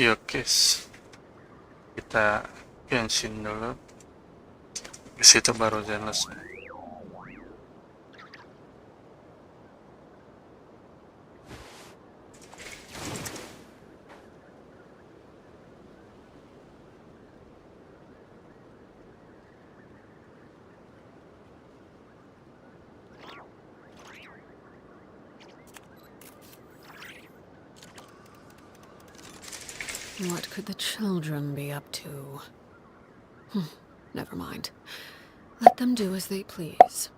Yuk guys, kita Genshin dulu. Di situ baru Zenless. What could the children be up to? Never mind. Let them do as they please.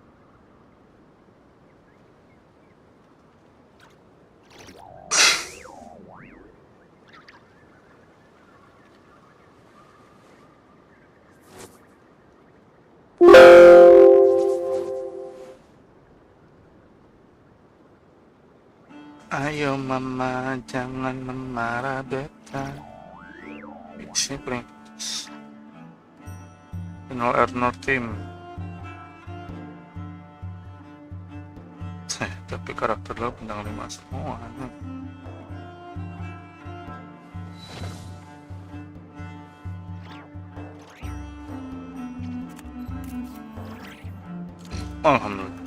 Ayo mama, jangan memarah beta. Ini paling no air no team. Tapi karakter lo bintang 5 semua. Alhamdulillah.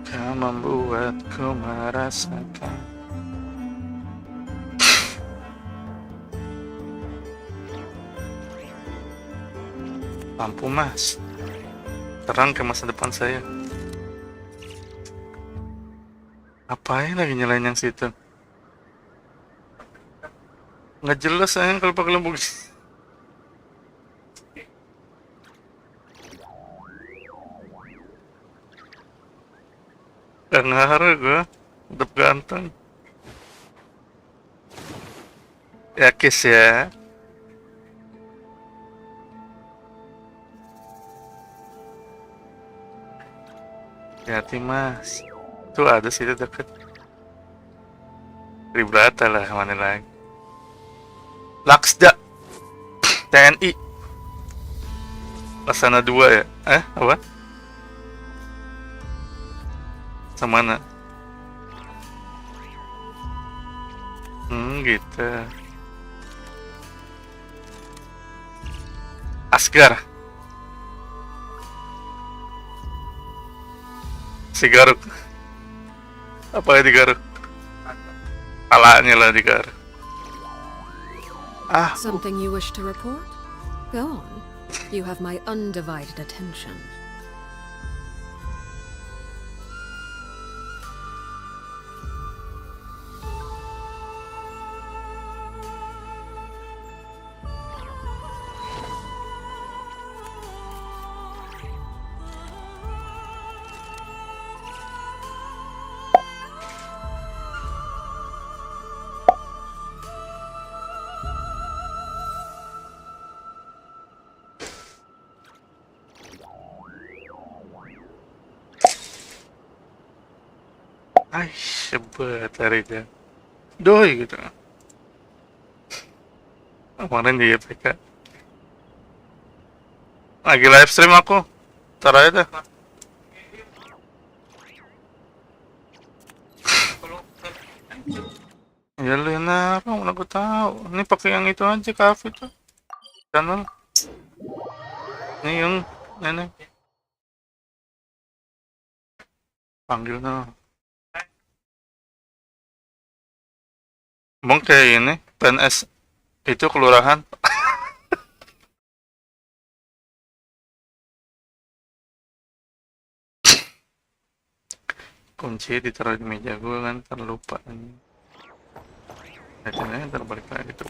Kau membuatku merasakan lampu mas, terang ke masa depan saya. Apain lagi nyalain yang situ? Nggak jelas sayang kalau pakai lampu. Gak ngaruh gue, tetep ganteng. Ya kiss ya. Hati mas, tuh ada situ deket. Ribrata lah, mana lagi. Laksda TNI Laksana 2 ya? Apa? Sama mana? Gitu. Asgar si Garuk. Apa ya di Garuk? Palanya lah di Garuk. Something you wish to report? Go on. You have my undivided attention. Sebet hari itu doi gitu. Kemarin di YPK lagi live stream aku, ntar aja dah. Ya lu yang naruh, mana aku tahu. Ini pakai yang itu aja, kafe tuh channel. Ini yang nenek panggil no. Emang kayak ini PNS itu kelurahan. Kunci ditaruh di meja gue kan, ntar lupa. Kayaknya ntar balik lagi tuh.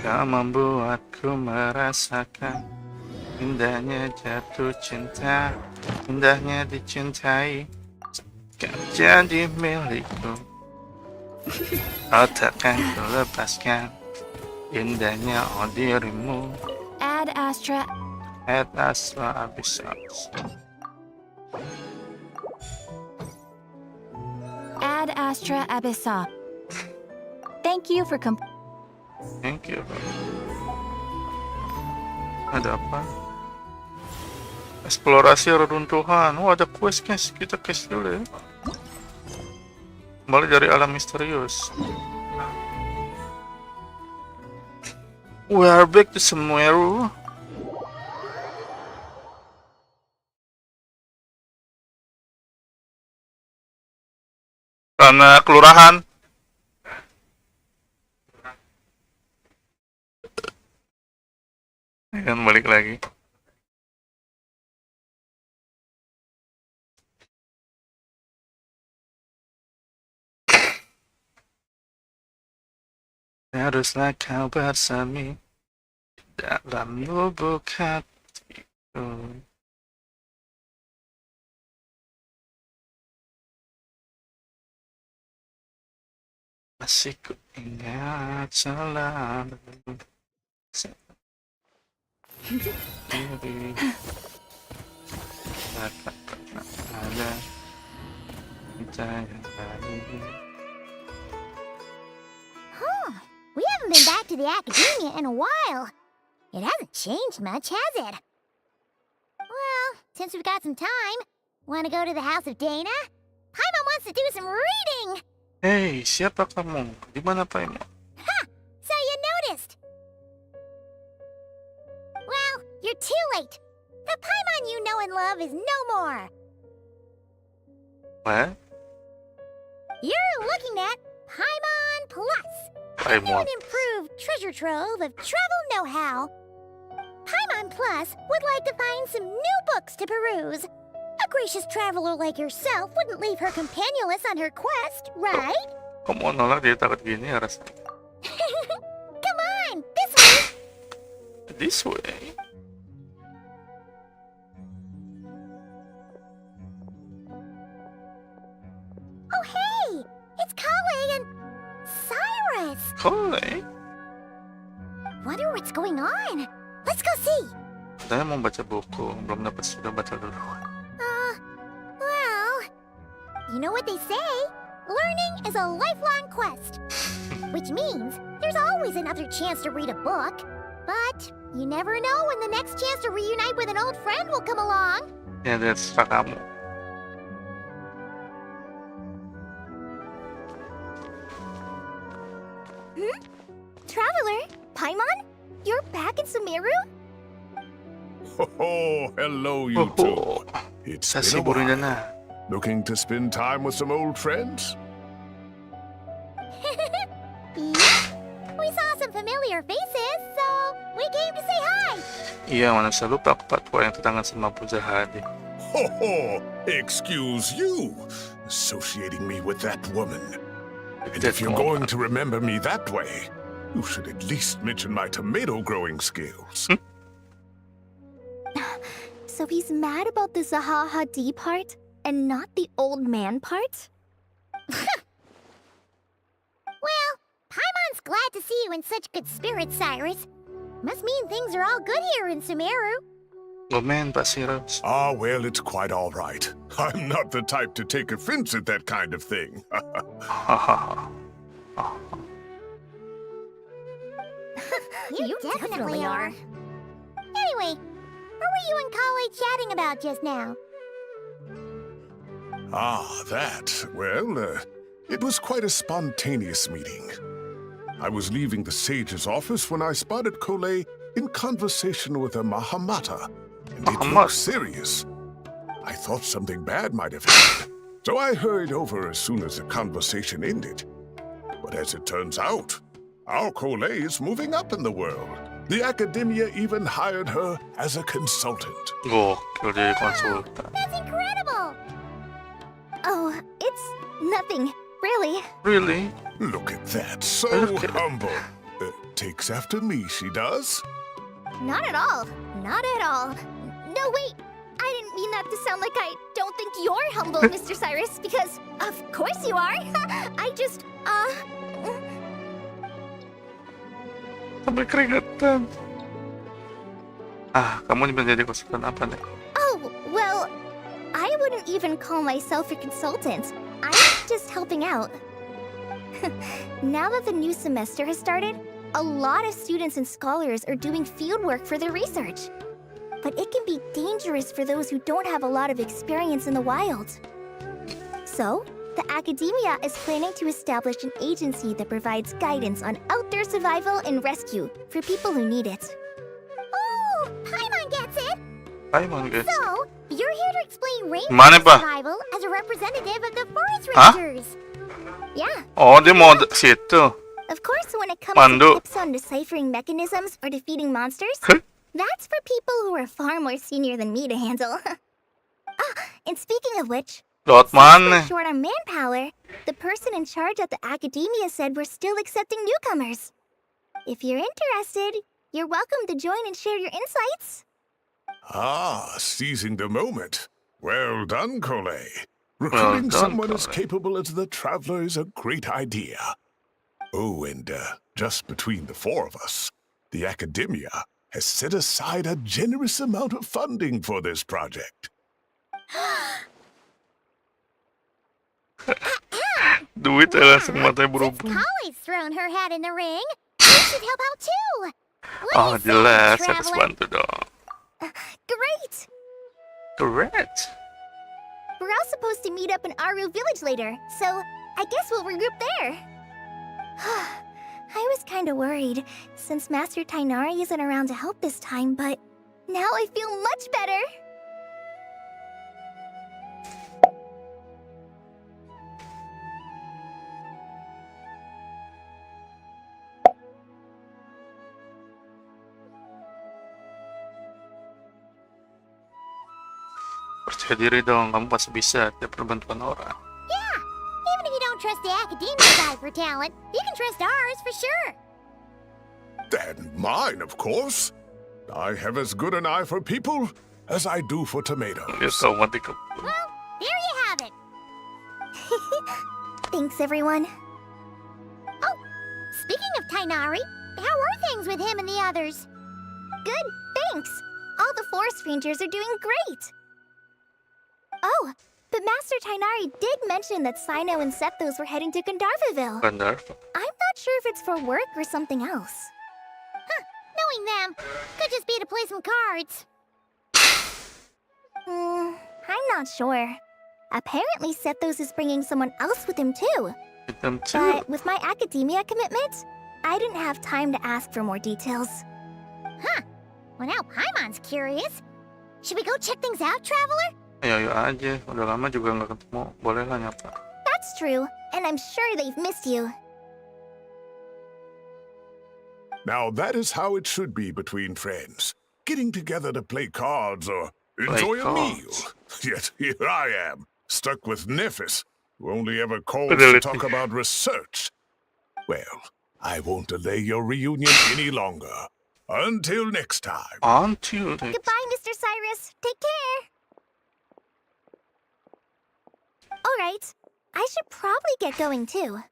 Kau membuatku merasakan indahnya jatuh cinta, indahnya dicintai. Kau jadi milikku. Oh takkan ku lepaskan indahnya dirimu. Ad Astra. At Astra Abis. Ad Astra Abisa. Thank you for Thank you. Ada apa? Eksplorasi reruntuhan. Oh, ada quest guys. Kita quest dulu ya. Kembali dari alam misterius. We are back to Semeru. Tanah kelurahan. Akan balik lagi. Haruslah kau bersemi dalam lubuk hatiku. Masih ku ingat selalu. Diri tak pernah ada cinta yang lain. We haven't been back to the academia in a while. It hasn't changed much, has it? Well, since we've got some time, want to go to the house of Dana? Paimon wants to do some reading! Hey, siapa kamu? Di mana Paimon? Ha! So you noticed! Well, you're too late. The Paimon you know and love is no more. What? You're looking at Paimon Plus. New Paimon. and improved treasure trove of travel know-how. Paimon Plus would like to find some new books to peruse. A gracious traveler like yourself wouldn't leave her companionless on her quest, right? Kamu mau nolak dia takut gini ya rasanya. Come on, this way! This way. Oh hey! It's Kale and Cyrus! Kole. Wonder what's going on. Let's go see! Saya mau baca buku, belum dapat sudah baca dulu. Well, you know what they say? Learning is a lifelong quest. Which means there's always another chance to read a book. But you never know when the next chance to reunite with an old friend will come along. Ya, that's kamu. Traveler, Paimon? You're back in Sumeru? Oh, hello, you two. It's been a Sasiburin while. na. Looking to spend time with some old friends? We saw some familiar faces, so we came to say hi. Iya, mana bisa lupa aku yang tunangan sama Pujahadi. Ho ho! Excuse you, associating me with that woman. And if you're going to remember me that way, you should at least mention my tomato growing skills. So he's mad about the Zaha D part and not the old man part? Well, Paimon's glad to see you in such good spirits, Cyrus. Must mean things are all good here in Sumeru. Oh man, Pak Sirus. Ah, well, it's quite all right. I'm not the type to take offense at that kind of thing. Hahaha. You definitely are. Anyway, what were you and Kale chatting about just now? Ah, that. Well, it was quite a spontaneous meeting. I was leaving the sage's office when I spotted Kole in conversation with a Mahamata, and it looked serious. I thought something bad might have happened, so I hurried over as soon as the conversation ended. But as it turns out, our Kole is moving up in the world. The academia even hired her as a consultant. Gokil jadi konsultan. That's incredible! Oh, it's nothing, really. Really? Look at that, so Look at- humble. takes after me, she does. Not at all. Not at all. No, wait. I didn't mean that to sound like I don't think you're humble, Mr. Cyrus, because of course you are. I just, Sampai keringetan. Kamu menjadi konsultan apa nih? Oh, well, I wouldn't even call myself a consultant. I'm just helping out. Now that the new semester has started, a lot of students and scholars are doing fieldwork for their research. But it can be dangerous for those who don't have a lot of experience in the wild. So, the academia is planning to establish an agency that provides guidance on outdoor survival and rescue for people who need it. Oh, Paimon gets it! Paimon guys. So, you're here to explain Mana rainforest ba? survival as a representative of the forest Hah? rangers. Yeah, Oh, dia mau situ. of course when it comes Mandu. to tips on deciphering mechanisms or defeating monsters, Huh? that's for people who are far more senior than me to handle. And speaking of which, Lewat since we're mana? short on manpower, the person in charge at the academia said we're still accepting newcomers. If you're interested, you're welcome to join and share your insights. Ah, seizing the moment. Well done, Cole. Recruiting done, someone as Cole. capable as the Traveler is a great idea. Oh, and just between the four of us, the Academia has set aside a generous amount of funding for this project. Duit langsung matanya Since berubah. Polly's thrown her hat in the ring, you should help out too. What do Oh, you say, jelas harus traveler? bantu dong. Great! Correct. We're all supposed to meet up in Aru village later, so I guess we'll regroup there. I was kind of worried, since Master Tainari isn't around to help this time, but now I feel much better. Percaya diri dong, kamu pasti bisa. Tidak perlu bantuan orang. Yeah, even if you don't trust the academia guy for talent, you can trust ours for sure. And mine, of course. I have as good an eye for people as I do for Dia tomatoes. tahu mati ke. Well, there you have it. Thanks, everyone. Oh, speaking of Tainari, how are things with him and the others? Good, thanks. All the forest rangers are doing great. Oh, but Master Tainari did mention that Sino and Sethos were heading to Gandharvaville. Bandar. I'm not sure if it's for work or something else. Huh, knowing them, could just be to play some cards. I'm not sure. Apparently Sethos is bringing someone else with him too. Hitam too. But with my academia commitment, I didn't have time to ask for more details. Huh. Well, now Paimon's curious. Should we go check things out, Traveler? Ayo aja. Udah lama juga nggak ketemu. Boleh lah nyapa. That's true, and I'm sure they've missed you. Now that is how it should be between friends. Getting together to play cards or Play enjoy a cards. meal. Yet here I am, stuck with Nephis, who only ever calls to Fidelity. talk about research. Well, I won't delay your reunion any longer. Until next time. Until Goodbye, Mr. Cyrus. Take care. Alright, I should probably get going too.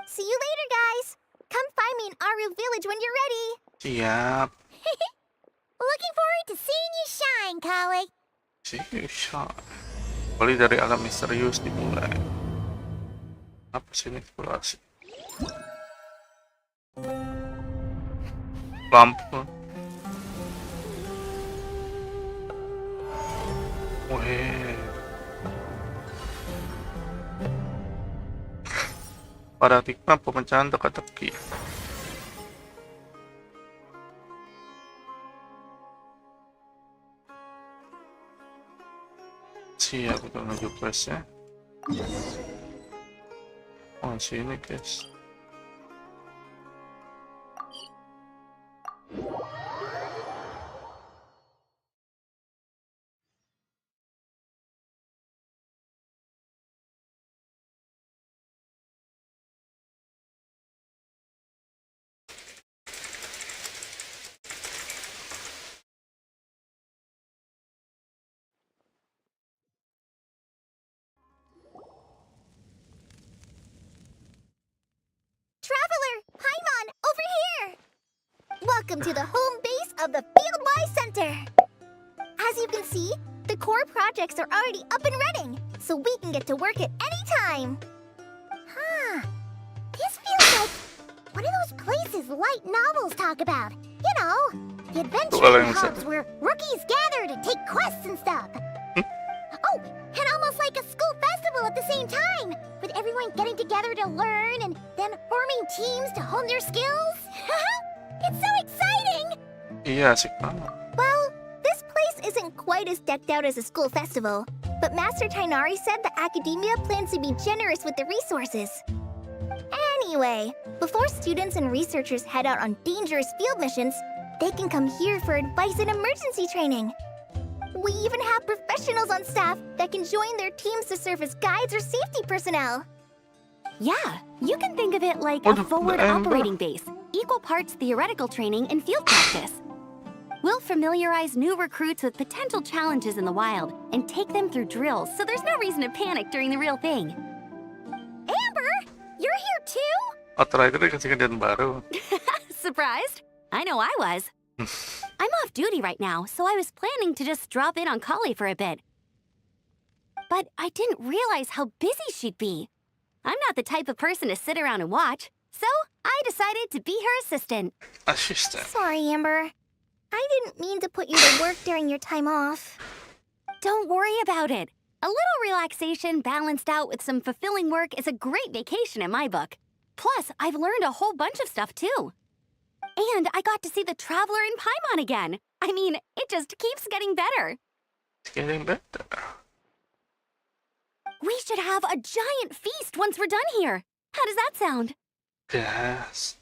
See you later, guys. Come find me in Aru Village when you're ready. siap. Looking forward to seeing you shine, colleague. Siap. Kembali dari alam misterius dimulai. Apa sih ini eksplorasi? Lampu. Weh. Paradigma pemecahan teka-teki. Siap untuk menuju quest ya. Oh sini guys. Welcome to the home base of the Fieldwise Center. As you can see, the core projects are already up and running, so we can get to work at any time. Huh. This feels like one of those places light novels talk about. You know, the adventure hubs where rookies gather to take quests and stuff. Oh, and almost like a school festival at the same time, with everyone getting together to learn and then forming teams to hone their skills. It's so exciting! Iya, asik banget. Well, this place isn't quite as decked out as a school festival, but Master Tainari said the academia plans to be generous with the resources. Anyway, before students and researchers head out on dangerous field missions, they can come here for advice and emergency training. We even have professionals on staff that can join their teams to serve as guides or safety personnel. Yeah, you can think of it like Oh, a forward and- operating base, equal parts theoretical training and field practice. We'll familiarize new recruits with potential challenges in the wild and take them through drills so there's no reason to panic during the real thing. Amber, you're here too? Oh, terakhir dikasih kerjaan baru. Surprised? I know I was. I'm off duty right now, so I was planning to just drop in on Kali for a bit. But I didn't realize how busy she'd be. I'm not the type of person to sit around and watch, so I decided to be her assistant. Assistant. Sorry, Amber. I didn't mean to put you to work during your time off. Don't worry about it. A little relaxation balanced out with some fulfilling work is a great vacation in my book. Plus, I've learned a whole bunch of stuff too. And I got to see the Traveler in Paimon again. I mean, it just keeps getting better. It's getting better. We should have a giant feast once we're done here. How does that sound? Yes.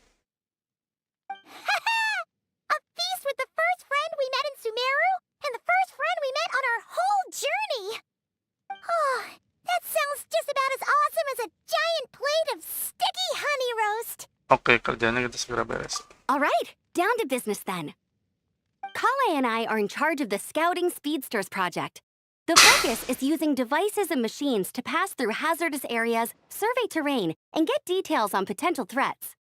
A feast with the first friend we met in Sumeru and the first friend we met on our whole journey. Oh, that sounds just about as awesome as a giant plate of sticky honey roast. Oke, kerjanya kita segera beres. All right, down to business then. Kale and I are in charge of the Scouting Speedsters project. The focus is using devices and machines to pass through hazardous areas, survey terrain, and get details on potential threats.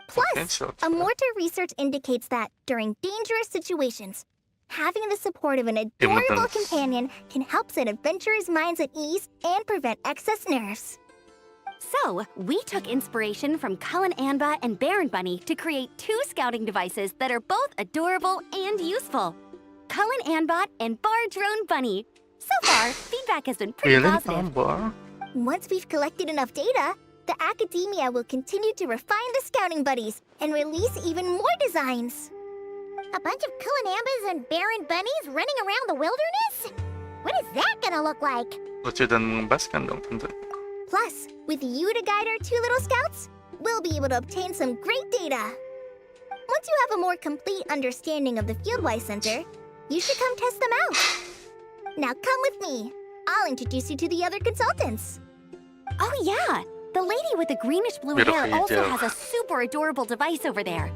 Plus, Potential a mortar research indicates that during dangerous situations, having the support of an adorable Emotions. companion can help set adventurers' minds at ease and prevent excess nerves. So, we took inspiration from Cullen Anba and Baron Bunny to create 2 scouting devices that are both adorable and useful. Cullen Anbot and Bar Drone Bunny. So far, feedback has been pretty Really? positive. Tambah. Once we've collected enough data, the academia will continue to refine the scouting buddies and release even more designs. A bunch of Kulanambas and Baron Bunnies running around the wilderness? What is that gonna look like? Lucu dan mengebaskan dong tentu. Plus, with you to guide our 2 little scouts, we'll be able to obtain some great data. Once you have a more complete understanding of the Fieldwise Center, you should come test them out. Now come with me. I'll introduce you to the other consultants. Oh yeah, the lady with the greenish-blue Biru hair also hijau. has a super adorable device over there.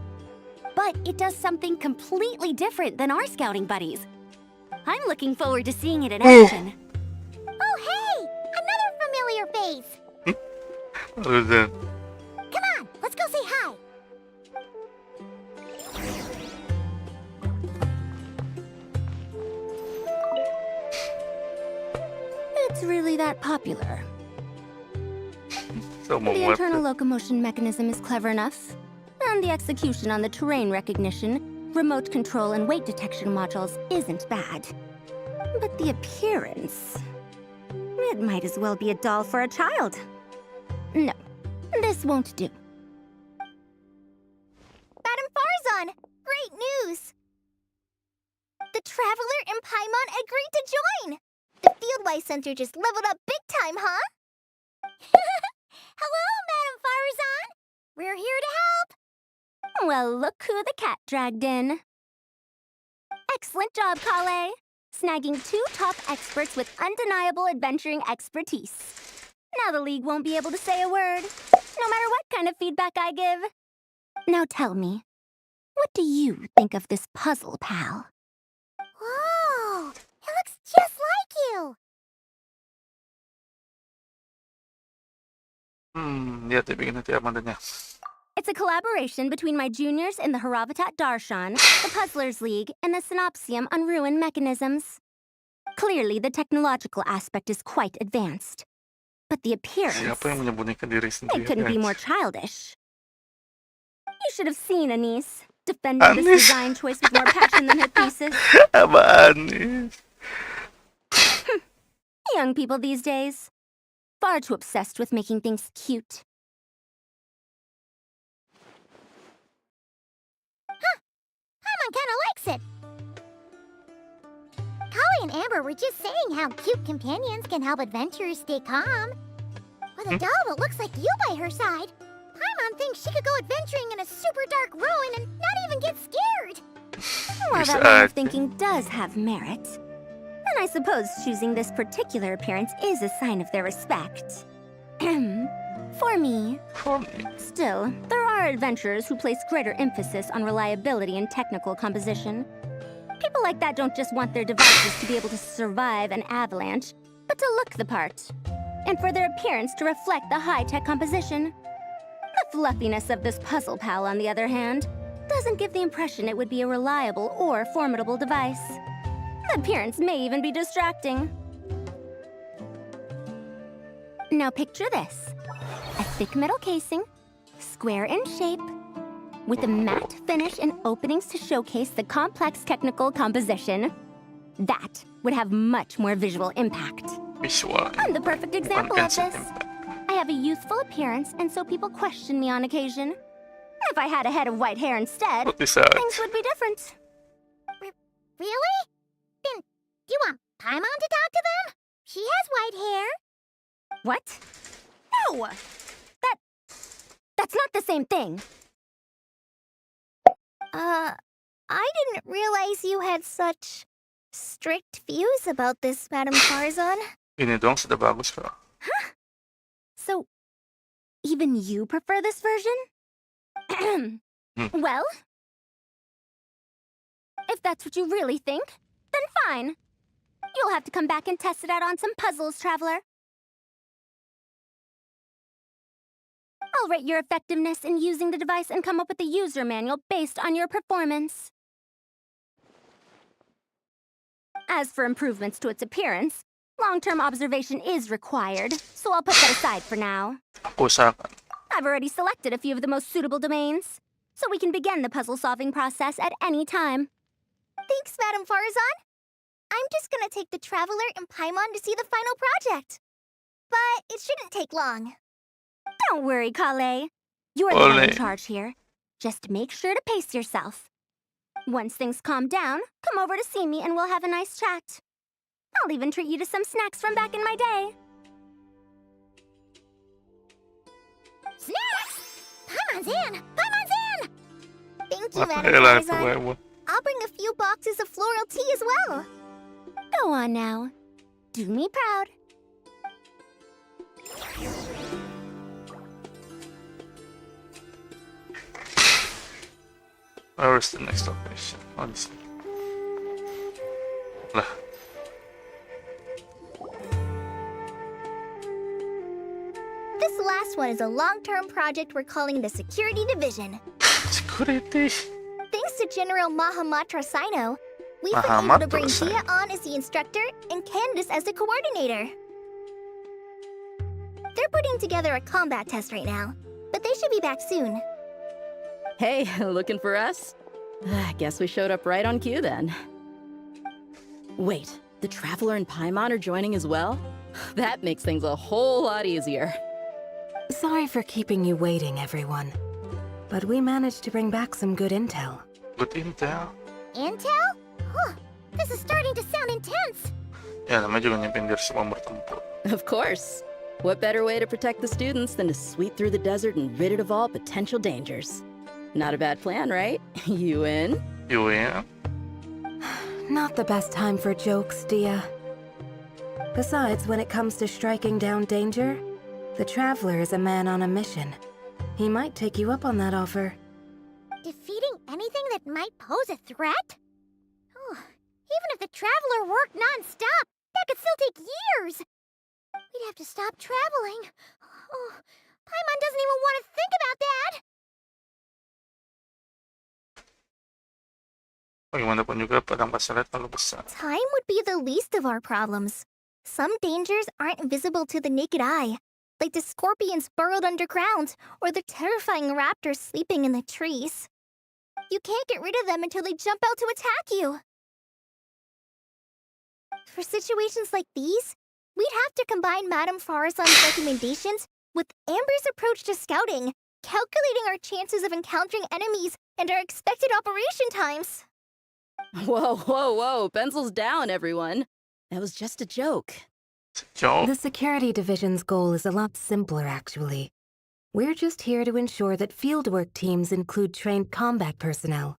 But it does something completely different than our scouting buddies. I'm looking forward to seeing it in action. Oh, hey! Another familiar face! Udah. Come on, let's go say hi. It's really that popular. So The membuat internal locomotion mechanism is clever enough, and the execution on the terrain recognition, remote control, and weight detection modules isn't bad. But the appearance... it might as well be a doll for a child. No, this won't do. Madam Farzan, great news! The Traveler and Paimon agreed to join! The Fieldwise Center just leveled up big time, huh? Hello, Madam Farzan! We're here to help! Well, look who the cat dragged in. Excellent job, Kale. Snagging 2 top experts with undeniable adventuring expertise. Now the League won't be able to say a word, no matter what kind of feedback I give. Now tell me, what do you think of this puzzle, pal? Whoa! It looks just like you! lihat ya bikin nanti amandannya. It's a collaboration between my juniors in the Haravatat Darshan, the Puzzlers League, and the Synopsium on Ruin Mechanisms. Clearly, the technological aspect is quite advanced. But the appearance, Siapa yang punya boneka di Resident it couldn't be Evil? more childish. You should have seen Anise, defending this Anis? design choice with more passion than her thesis. Apaan nih? Young people these days, far too obsessed with making things cute. Paimon kinda likes it. Kali and Amber were just saying how cute companions can help adventurers stay calm. With a doll that looks like you by her side, Paimon thinks she could go adventuring in a super dark ruin and not even get scared. Well, that line of thinking does have merit. And I suppose choosing this particular appearance is a sign of their respect. For me. Still, there are adventurers who place greater emphasis on reliability and technical composition. People like that don't just want their devices to be able to survive an avalanche, but to look the part. And for their appearance to reflect the high-tech composition. The fluffiness of this puzzle pal, on the other hand, doesn't give the impression it would be a reliable or formidable device. The appearance may even be distracting. Now picture this. A thick metal casing, square in shape, with a matte finish and openings to showcase the complex technical composition. That would have much more visual impact. Visual. I'm the perfect example of Genshin this. Impact. I have a youthful appearance, and so people question me on occasion. If I had a head of white hair instead, Put this out. things would be different. Really? Then, do you want Paimon to talk to them? She has white hair. What? No! That's not the same thing. I didn't realize you had such strict views about this, Madam Tarzan. Ini doang sudah bagus kok. So, even you prefer this version? Well, if that's what you really think, then fine. You'll have to come back and test it out on some puzzles, Traveler. I'll rate your effectiveness in using the device and come up with a user manual based on your performance. As for improvements to its appearance, long-term observation is required, so I'll put that aside for now. Ako sa akin. I've already selected a few of the most suitable domains, so we can begin the puzzle-solving process at any time. Thanks, Madam Farzan. I'm just gonna take the Traveler and Paimon to see the final project. But it shouldn't take long. Don't worry, Kale. You're the one in Ole. charge here. Just make sure to pace yourself. Once things calm down, come over to see me and we'll have a nice chat. I'll even treat you to some snacks from back in my day. Snacks! Paimon's in! Paimon's in! Thank you, Madam Kailangan ito Farzan. mo. I'll bring a few boxes of floral tea as well. Go on now. Do me proud. Where is the next location? Honestly. Lah. This last one is a long-term project we're calling the Security Division. Security. Thanks to General Mahamatra Sino, we've been able to bring Mahamatra Sino. Gia on as the instructor and Candace as the coordinator. They're putting together a combat test right now, but they should be back soon. Hey, looking for us? Guess we showed up right on cue then. Wait, the Traveler and Paimon are joining as well? That makes things a whole lot easier. Sorry for keeping you waiting, everyone. But we managed to bring back some good intel. Good intel. Intel? Huh, this is starting to sound intense. Yan, medyo ganyan din sa pambertumpo. Of course. What better way to protect the students than to sweep through the desert and rid it of all potential dangers? Not a bad plan, right? You in? You in? Not the best time for jokes, Dia. Besides, when it comes to striking down danger, the Traveler is a man on a mission. He might take you up on that offer. Defeating anything that might pose a threat? Oh, even if the Traveler worked non-stop, that could still take years. We'd have to stop traveling. Oh, Paimon doesn't even want to think about that. Bagaimanapun juga pedang pasirnya terlalu besar. Time would be the least of our problems. Some dangers aren't visible to the naked eye, like the scorpions burrowed underground or the terrifying raptors sleeping in the trees. You can't get rid of them until they jump out to attack you. For situations like these, we'd have to combine Madame Farazan's recommendations with Amber's approach to scouting, calculating our chances of encountering enemies and our expected operation times. Whoa, whoa, whoa. Pencils down, everyone. That was just a joke. Joke. The security division's goal is a lot simpler, actually. We're just here to ensure that fieldwork teams include trained combat personnel.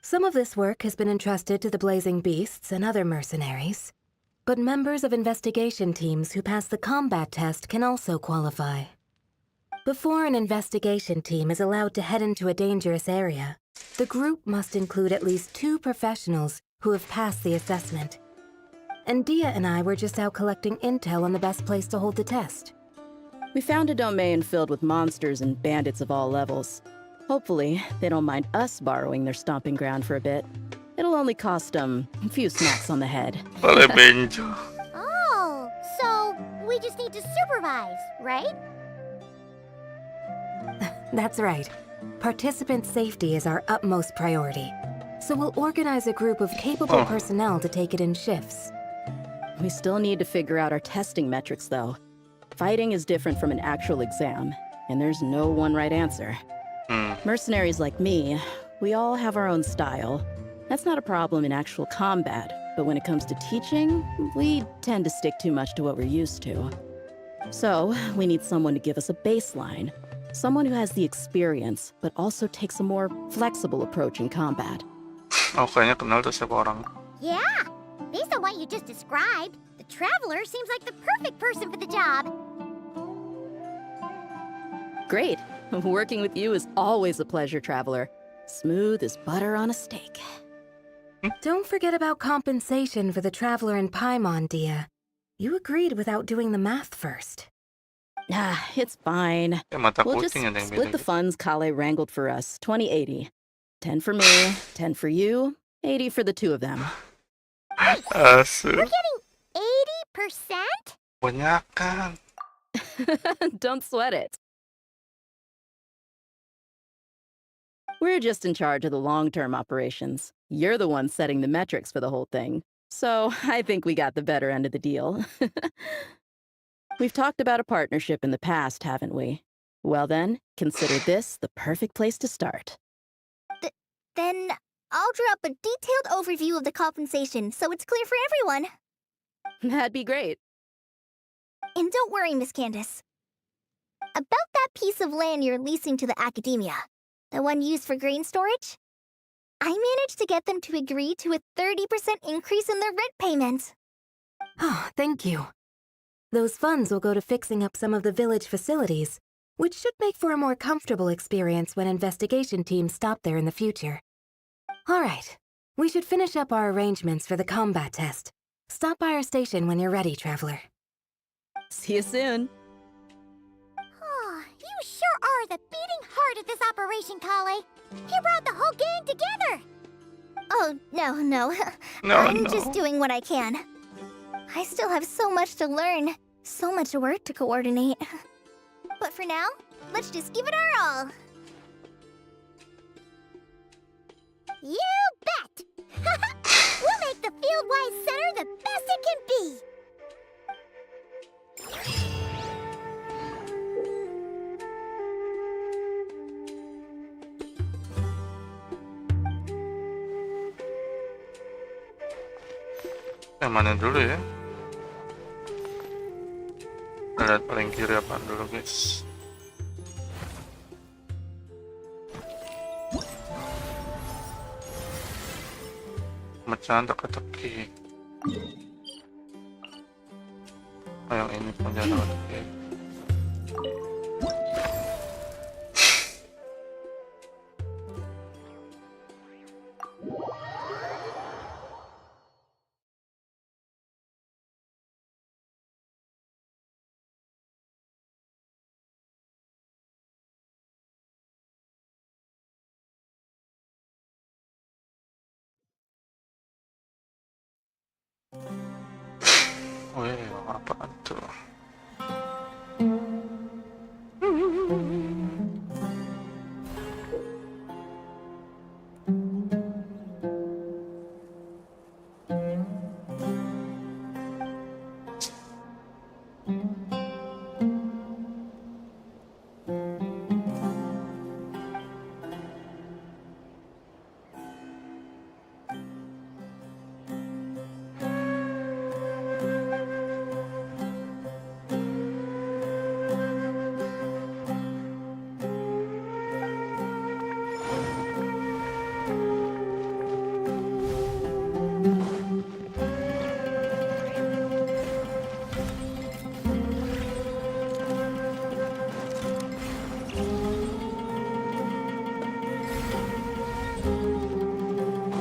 Some of this work has been entrusted to the Blazing Beasts and other mercenaries, but members of investigation teams who pass the combat test can also qualify. Before an investigation team is allowed to head into a dangerous area, the group must include at least 2 professionals who have passed the assessment. And Dia and I were just out collecting intel on the best place to hold the test. We found a domain filled with monsters and bandits of all levels. Hopefully, they don't mind us borrowing their stomping ground for a bit. It'll only cost them a few smacks on the head. Oleh Benjo. Oh, so we just need to supervise, right? That's right. Participant safety is our utmost priority. So we'll organize a group of capable personnel to take it in shifts. We still need to figure out our testing metrics, though. Fighting is different from an actual exam, and there's no one right answer. Mercenaries like me, we all have our own style. That's not a problem in actual combat, but when it comes to teaching, we tend to stick too much to what we're used to. So, we need someone to give us a baseline. Someone who has the experience, but also takes a more flexible approach in combat. Oh, kayaknya kenal tuh siapa orang. Yeah. Based on what you just described, the Traveler seems like the perfect person for the job. Great. Working with you is always a pleasure, Traveler. Smooth as butter on a steak. Don't forget about compensation for the Traveler in Paimon, Dia. You agreed without doing the math first. Ah, it's fine. Mata We'll just kucing ada yang split the beda. funds Kale wrangled for us, 20-80. 10 for me, 10 for you, 80 for the 2 of them. Asu. We're getting 80%? Banyakan. Don't sweat it. We're just in charge of the long-term operations. You're the one setting the metrics for the whole thing. So I think we got the better end of the deal. We've talked about a partnership in the past, haven't we? Well then, consider this the perfect place to start. Then I'll draw up a detailed overview of the compensation so it's clear for everyone. That'd be great. And don't worry, Miss Candace. About that piece of land you're leasing to the academia, the one used for grain storage, I managed to get them to agree to a 30% increase in their rent payment. Oh, thank you. Those funds will go to fixing up some of the village facilities, which should make for a more comfortable experience when investigation teams stop there in the future. All right, we should finish up our arrangements for the combat test. Stop by our station when you're ready, Traveler. See you soon. Oh, you sure are the beating heart of this operation, Kale. You brought the whole gang together. Oh, no. No, I'm no. just doing what I can. I still have so much to learn, so much work to coordinate. But for now, let's just give it our all. You bet! We'll make the Fieldwise Center the best it can be! Yang mana dulu ya? Kita lihat paling kiri apaan dulu, guys. Pecahan teka-teki. Oh, yang ini pecahan teka-teki. Wih, apaan tuh?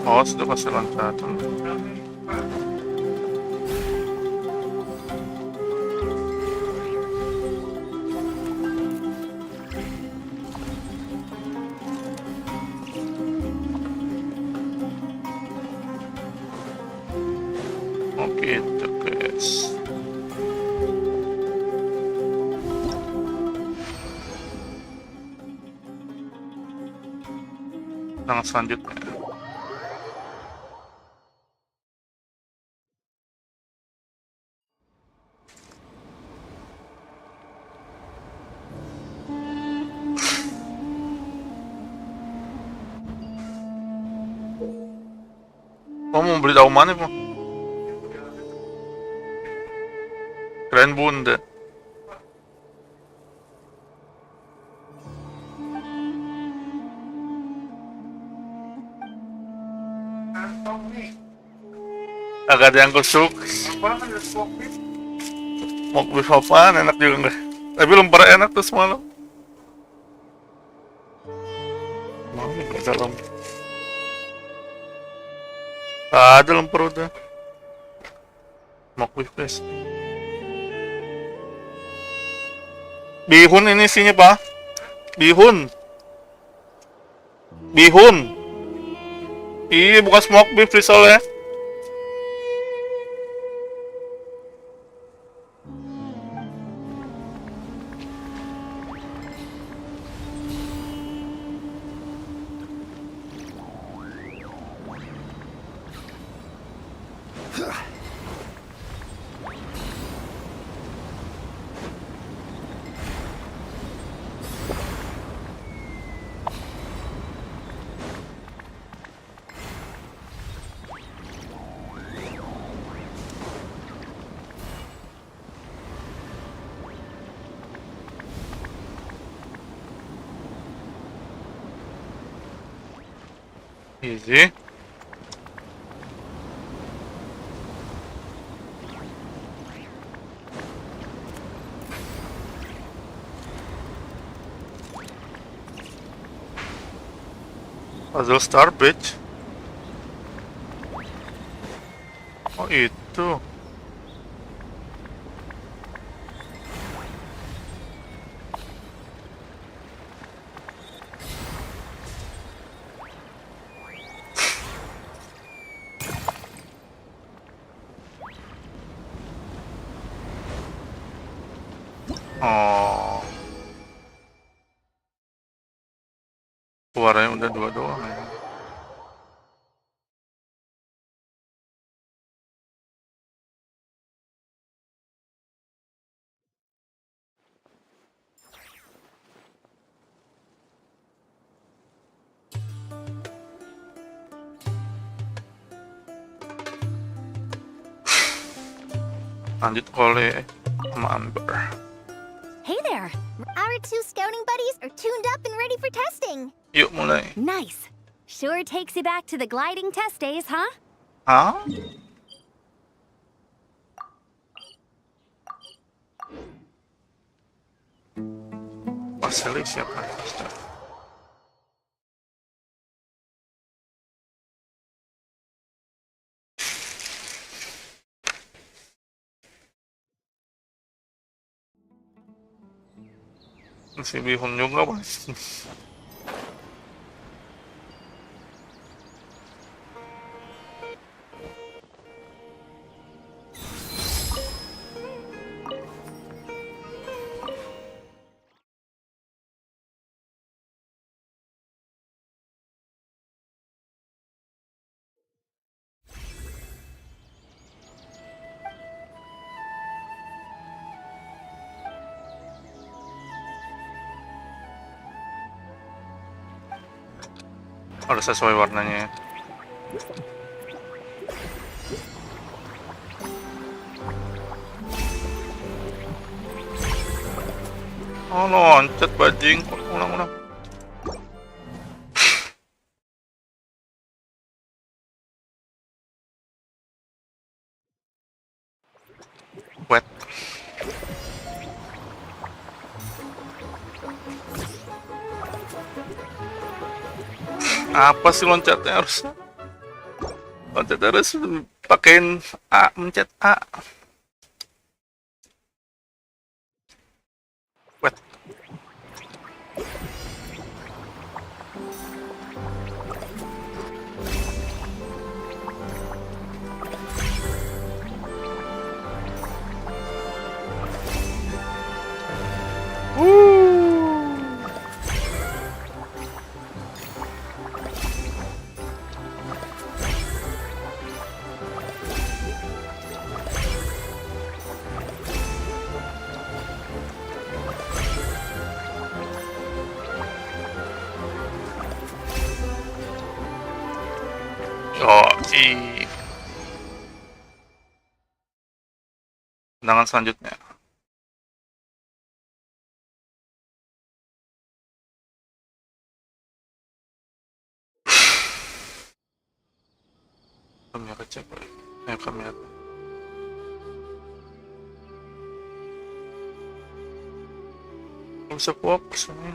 Oh, sudah kasih loncatan. Oh gitu guys. Yang selanjutnya. Mau beli tahu mana po? Keren bunda. Agak ada yang kusuk. Mau beli apaan? Enak juga nggak? Tapi belum pernah enak tuh semalam. Mau nggak dalam? Ada lemper udah. Mau beli please. Bihun ini isinya pak. Bihun. Bihun. Iya bukan smoke beef soalnya. Easy. Puzzle Star Bridge. Oh itu. Oh. Suaranya udah dua doang ya. Lanjut oleh sama Amber. Hey there! Our two scouting buddies are tuned up and ready for testing. Yuk mulai. Nice. Sure takes you back to the gliding test days, huh? Hah? Marceli siapa? Si Bihun juga mas. Harus sesuai warnanya ya. Oh, loncat bajing. Ulang. Wet. Apa sih loncatnya harusnya? Loncat harus pakein A, mencet A. Wet. Oh, tendangan selanjutnya. Kamera cek. Kamera. Bisa fokus nih.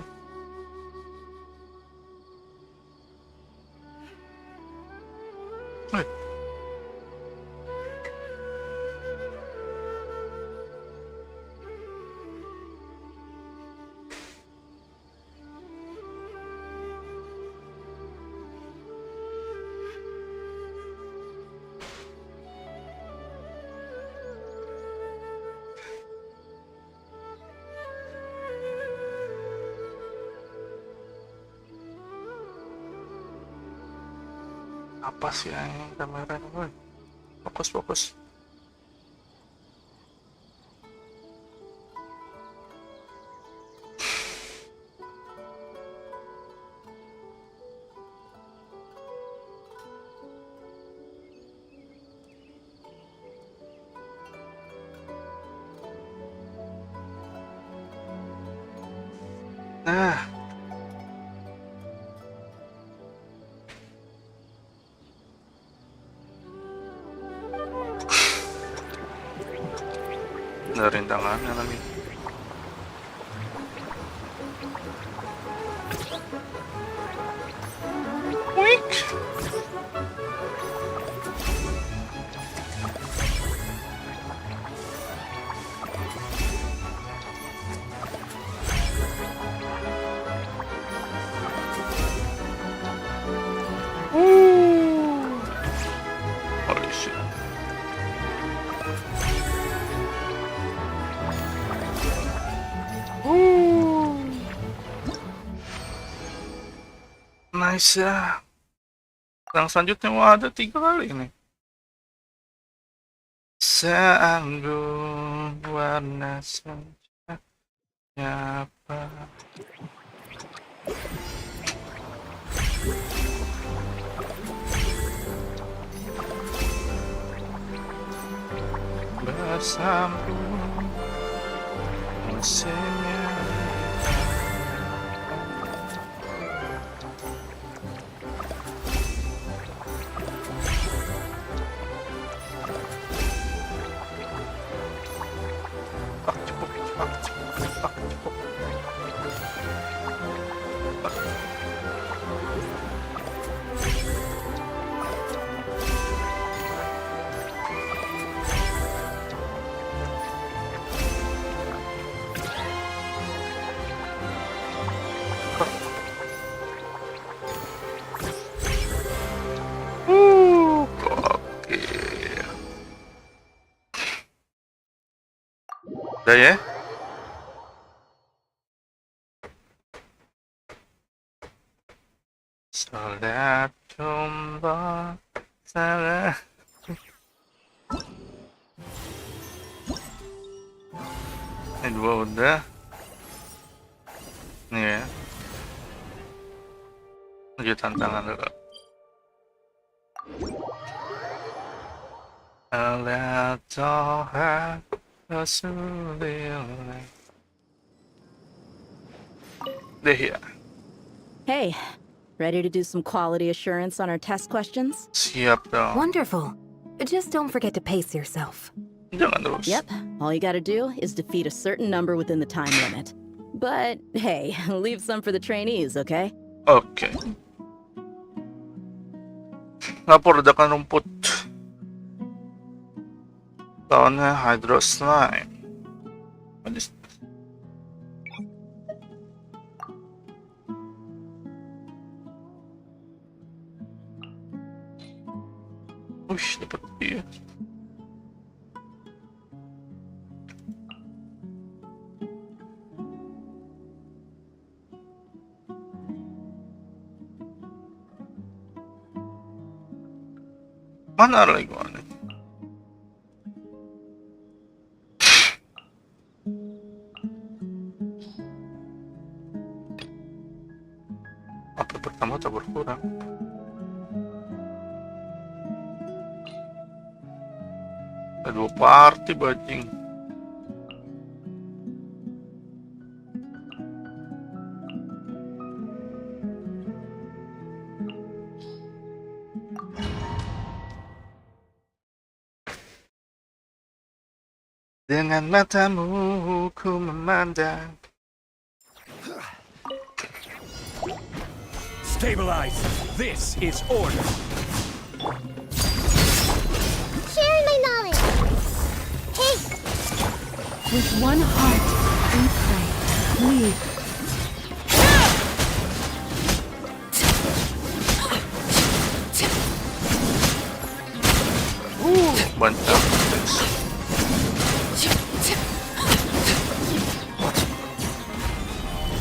Apa sih yang kamera ini? Fokus. Nah, dari tangannya lagi. Wik. Holy shit. Nice ya. Yang selanjutnya wah ada 3 kali ini. Seanggun warna senja nyapa. Bersambung musimnya. Udah ya. Salat jumpa salah. Ini 2 udah. Nih ya. medyo tantangan na lang. Let all have a soothing. There. Hey, ready to do some quality assurance on our test questions? Siap daw. Wonderful. Just don't forget to pace yourself. Jangan terus. Yep, all you gotta do is defeat a certain number within the time limit. But hey, leave some for the trainees, okay? Okay. Napurda ka rumput. Taon na hydro slime. What is this? Ush, dapat yun. Mana aray ko ano? Apa pertama tak berkurang? Ada 2 party bajing. Dengan matamu ku memandang. Stabilize. This is order. Sharing my knowledge. Hey, With one heart, we pray. Leave. Bantang.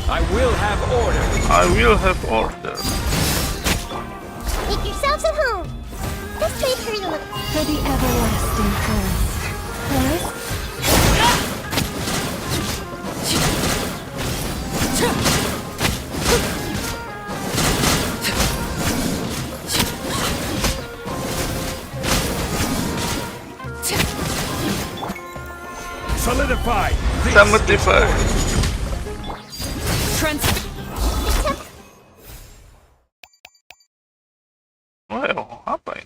I will have order. I will have order. make yourselves at home. This way hurry a little. For the everlasting forest. Forest? Solidify. This Samutify. Well, apa ini?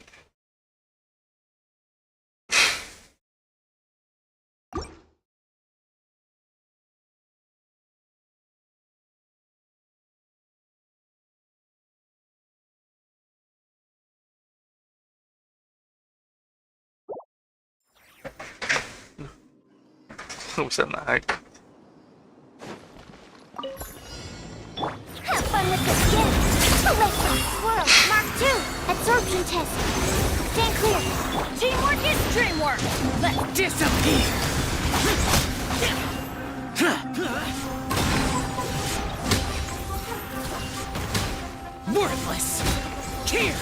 Nggak bisa naik. Have fun with this gift. Select from Swirl, Mark 2, absorption test. Stand clear. Teamwork is dreamwork. Let's disappear. Worthless. Here.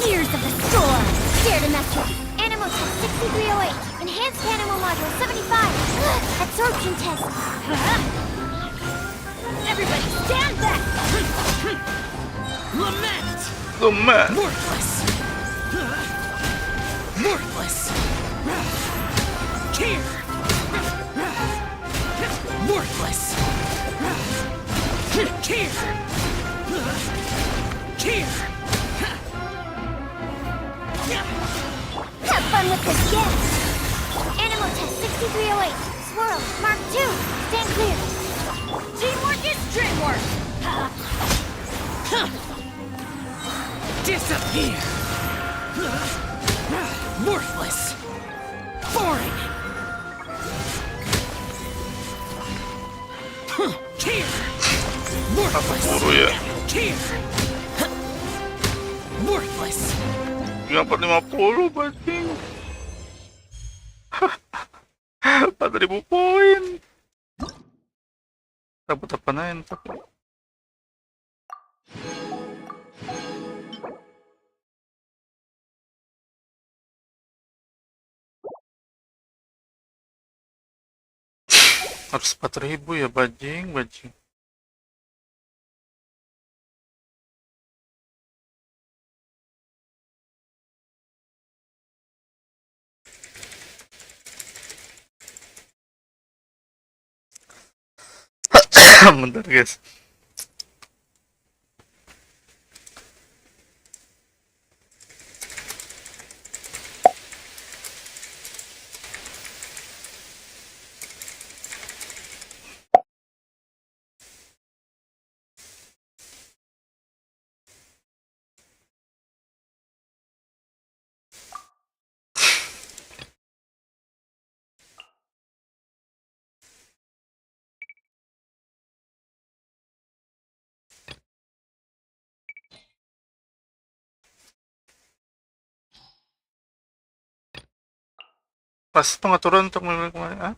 Gears of the Storm. Dare to mess with. Animal test 6308. Enhanced animal module 75. Absorption test. Everybody stand back. Lament. The man. Worthless. Worthless. Here. Worthless. Here. Here. Have fun with this gift. Animal test 6308. Swirl, Mark 2. Stand clear. Teamwork is dreamwork. Disappear. Worthless. Boring. Here. Worthless. Puro ya. Here. Worthless. 450 bajing. 4.000 poin. Dapat apa na yun? Harus 4.000 ya, bajing, bajing. Bentar guys. Pas pengaturan untuk memilih kemarin, ah?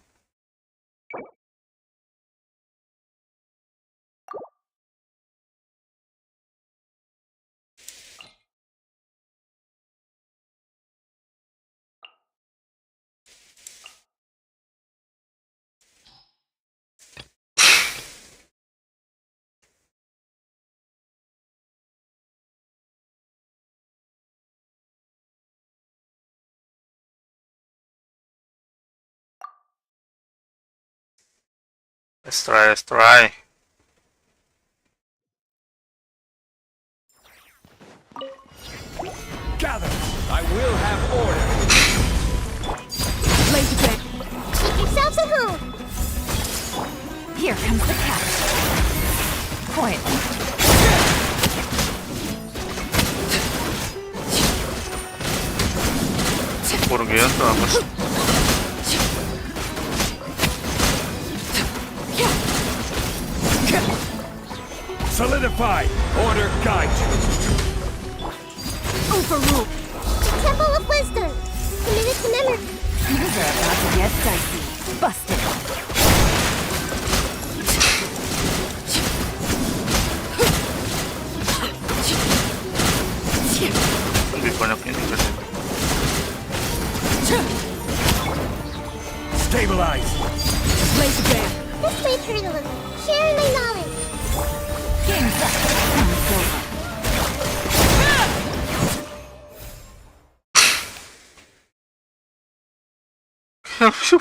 Let's try, let's try. Gather! I will have order! Lazy Bear. Keep yourselves at home. Here comes the cat. Quietly. Morugiento, vamos. Solidify! Order guide you! Overruled. Temple of Wisdom. Committed to memory. Things are about to get dicey. Busted. Lebih banyak ini kan. Stabilize! Lazy Bear. This may hurt a little. Sharing my knowledge. Game's up. Time's over.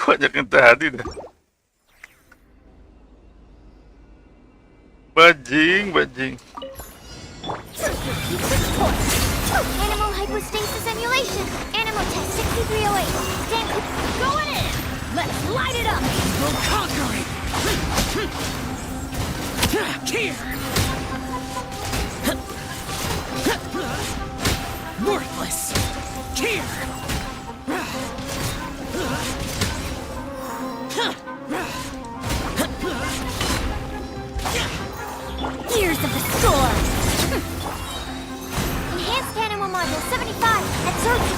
Banyak yang tadi dah. Bajing, bajing. Animal hypostasis emulation. Animal test 6308. Going in. Let's light it up. We'll conquer it! Here! Worthless! Here! Gears of the storm. Enhanced animal module 75. Absorption.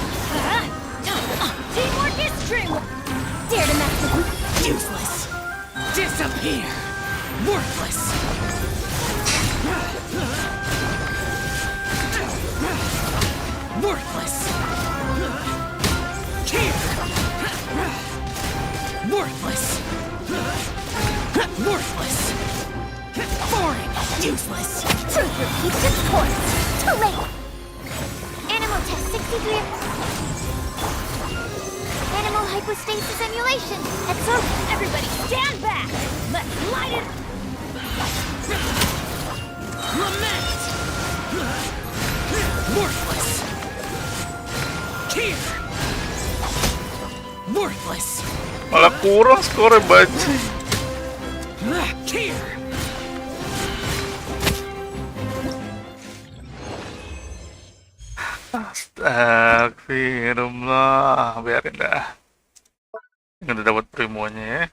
Teamwork is dreamwork. Dare to mess with me. Useless! Disappear! Worthless! Worthless! Here! Worthless! Worthless! Foreign! Useless! Truth repeats its course. Too late. Animal test 63. Animal hypostasis emulation. Absorption. Everybody stand back. Let's light it. Lament! Worthless! Here! Worthless! Malah kurang skornya bajing. Here! Astagfirullah, biarin dah. Yang udah dapat primonya ya.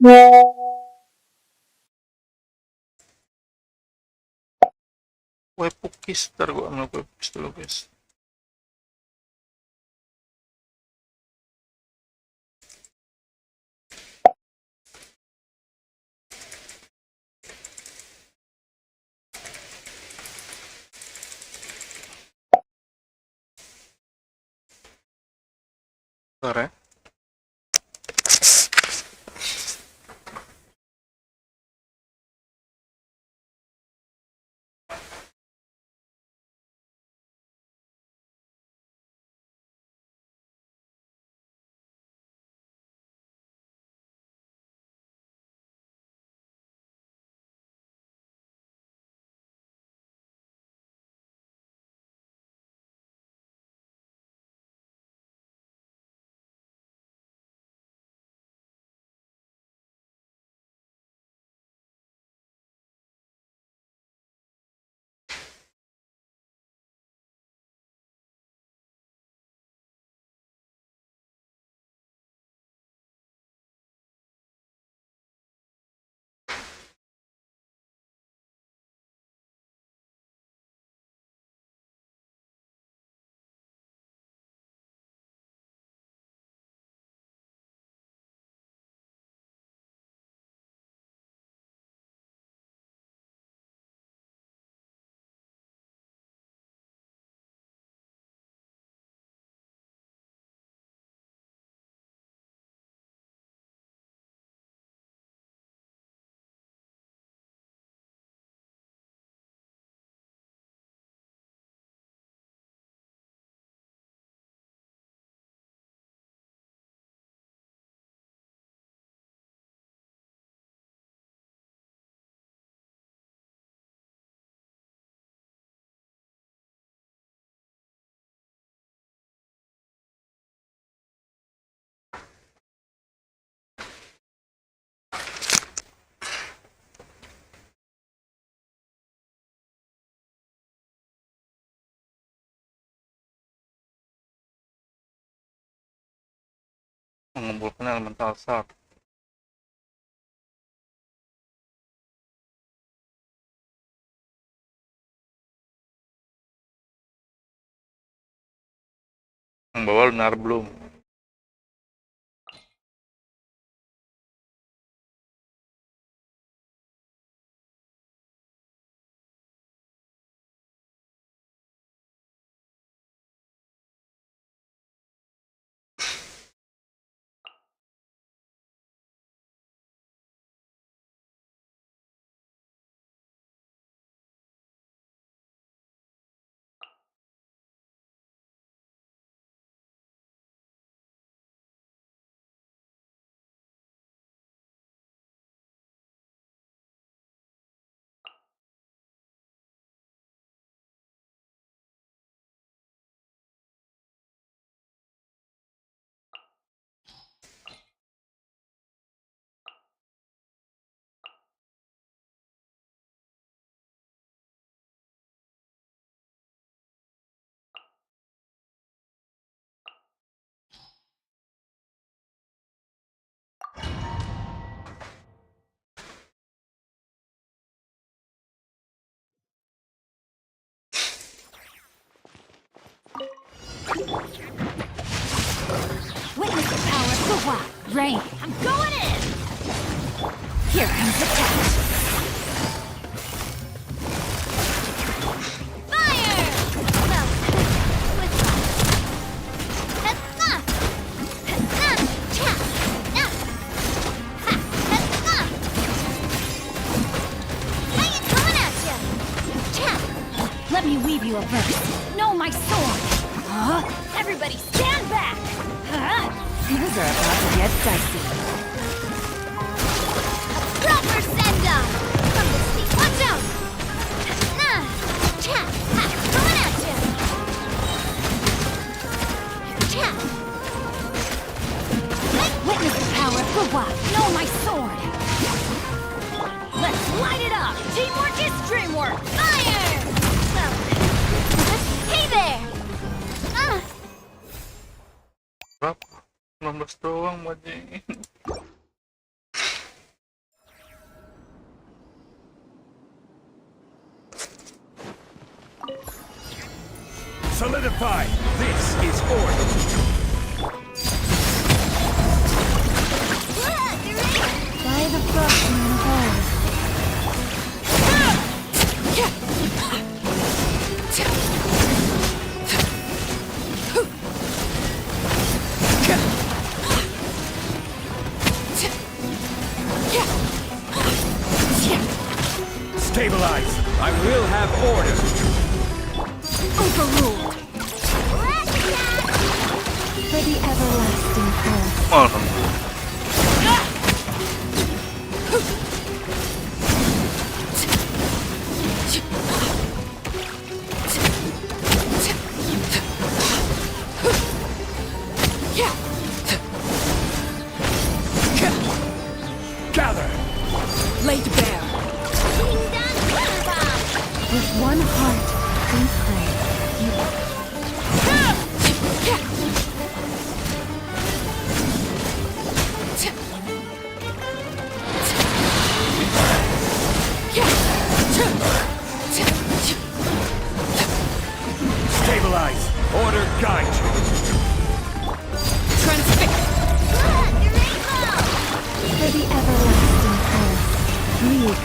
Kue pukis, ntar gua ambil kue pukis dulu guys. Bentar ya. Mengumpulkan elemental shark. Membawa lunar bloom. Witness the power of the wild. Rain. I'm going in! Here comes the test. Fire! Well, with fire. Let me weave you a verse. Know my sword. Everybody stand back! Things are about to get dicey. Proper send-off! From the sea, watch out! Coming at you! Witness the power of the wild. Know my sword! Let's light it up! Teamwork is dreamwork! Fire! Well, hey there! 19 doang, Maji. Solidify. This is order. By the frostman of old. Stabilize. I will have order. Overruled. For the everlasting earth. Alhamdulillah. Gather. Laid bare. With one heart, we pray. Stabilize. Order guide you. Transfix. For the everlasting earth. Lead.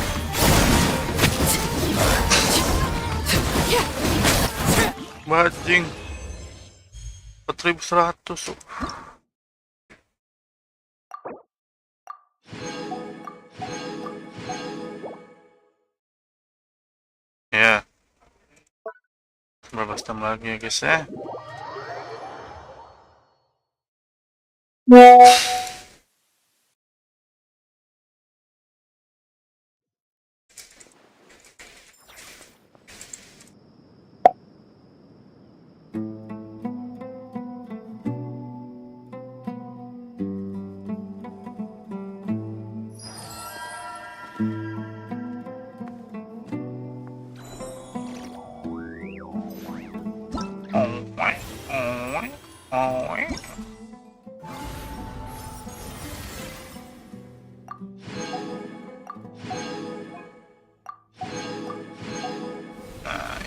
Bajing 4100. Ya. Berapa jam lagi ya guys ya?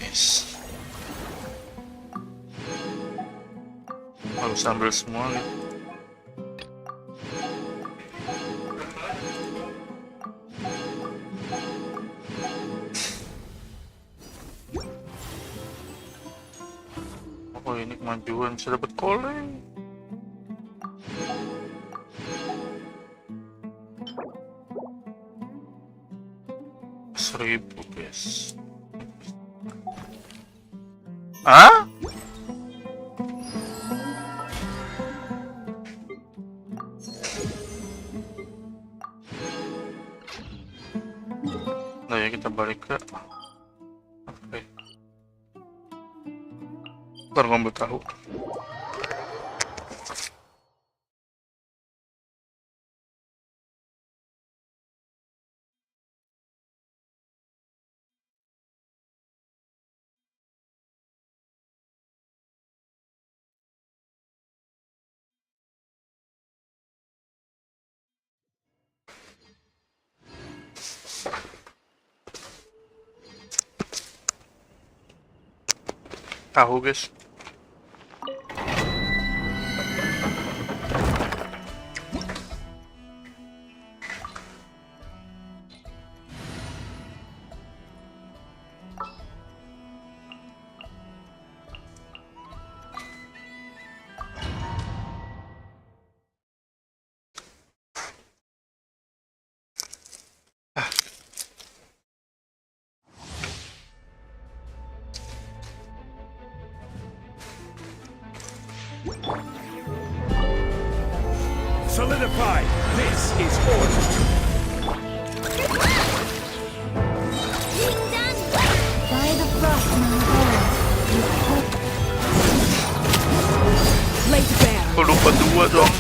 Nice. Harus ambil semua nih. Oh ini kemajuan, bisa dapat koleng. Seribu guys. Hah? Nah ya kita balik ke apa ya? Ntar ngambil tahu. Tahu guys. Solidify. This is order. By the frostman of old. Laid bare. Kok lupa dua dong?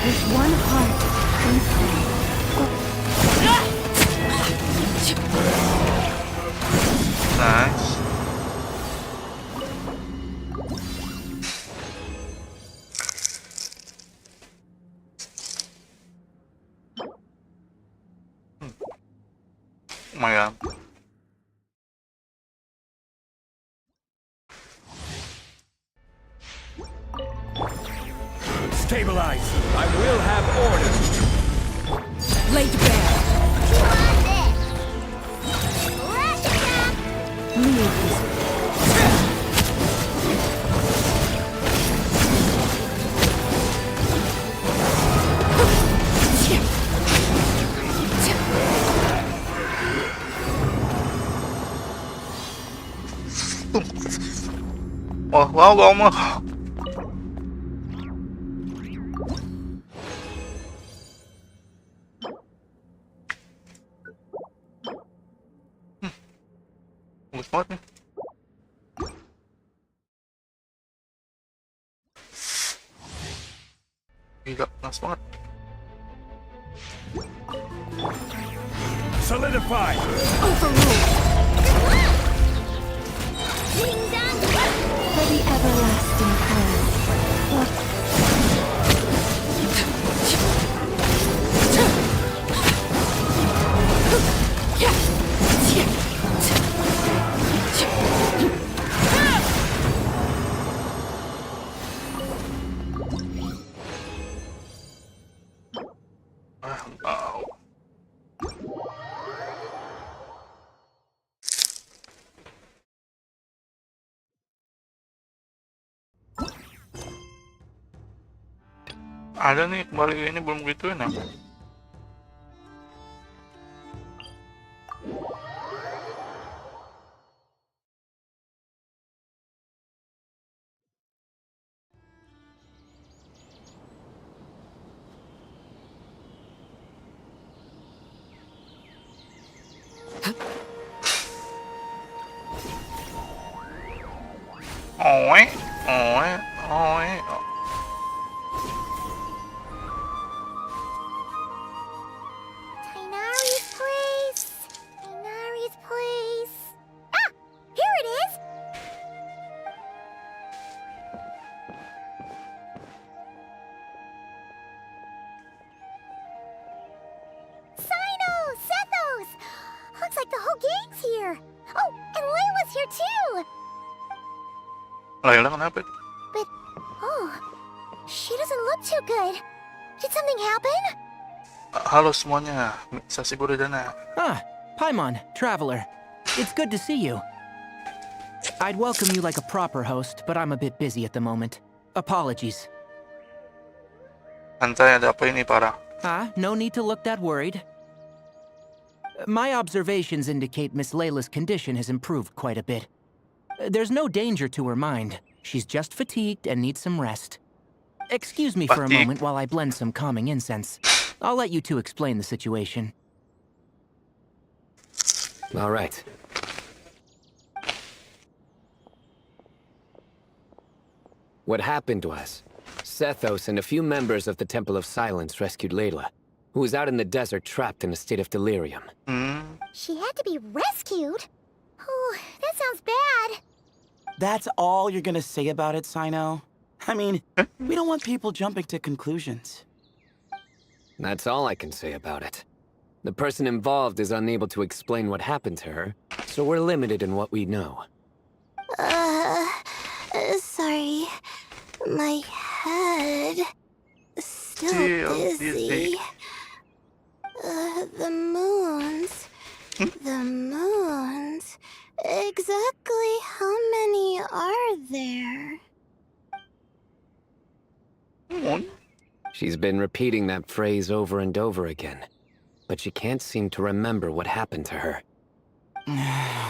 With one heart, we pray. my god. Stabilize. I will have order. Laid bare. You want this? Rush attack! Oh, wow, wow mo. Bagus banget nih. Gila, panas banget. Solidify. Ding dong! For the everlasting curse. Wow. Ada nih, kembali ini belum gituin ya. Oe, oe, oe. Tainari's place. Tainari's place. Ah! Here it is! Sino! Sethos! Looks like the whole gang's here. Oh, and Layla's here too! Layla kenapa? But, oh, she doesn't look too good. Did something happen? Halo semuanya, sa siguro dyan na. Ah, Paimon, Traveler. It's good to see you. I'd welcome you like a proper host, but I'm a bit busy at the moment. Apologies. Antay, ada apa ini para? Ah, no need to look that worried. My observations indicate Miss Layla's condition has improved quite a bit. There's no danger to her mind. She's just fatigued and needs some rest. Excuse me for a moment while I blend some calming incense. I'll let you two explain the situation. All right. What happened was, Sethos and a few members of the Temple of Silence rescued Layla, who was out in the desert trapped in a state of delirium. She had to be rescued? Oh, that sounds bad. That's all you're gonna say about it, Sino? I mean, we don't want people jumping to conclusions. That's all I can say about it. The person involved is unable to explain what happened to her, so we're limited in what we know. Sorry. My head... still dizzy. The moons... The moons... Exactly how many are there? She's been repeating that phrase over and over again, but she can't seem to remember what happened to her.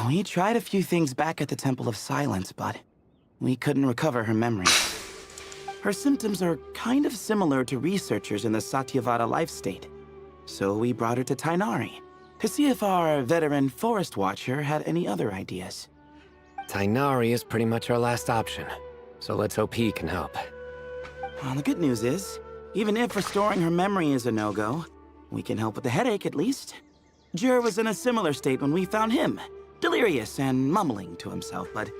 We tried a few things back at the Temple of Silence, but we couldn't recover her memory. Her symptoms are kind of similar to researchers in the Satyavada life state. So we brought her to Tainari to see if our veteran forest watcher had any other ideas. Tainari is pretty much our last option, so let's hope he can help. Well, the good news is, even if restoring her memory is a no-go, we can help with the headache at least. Jur was in a similar state when we found him, delirious and mumbling to himself, but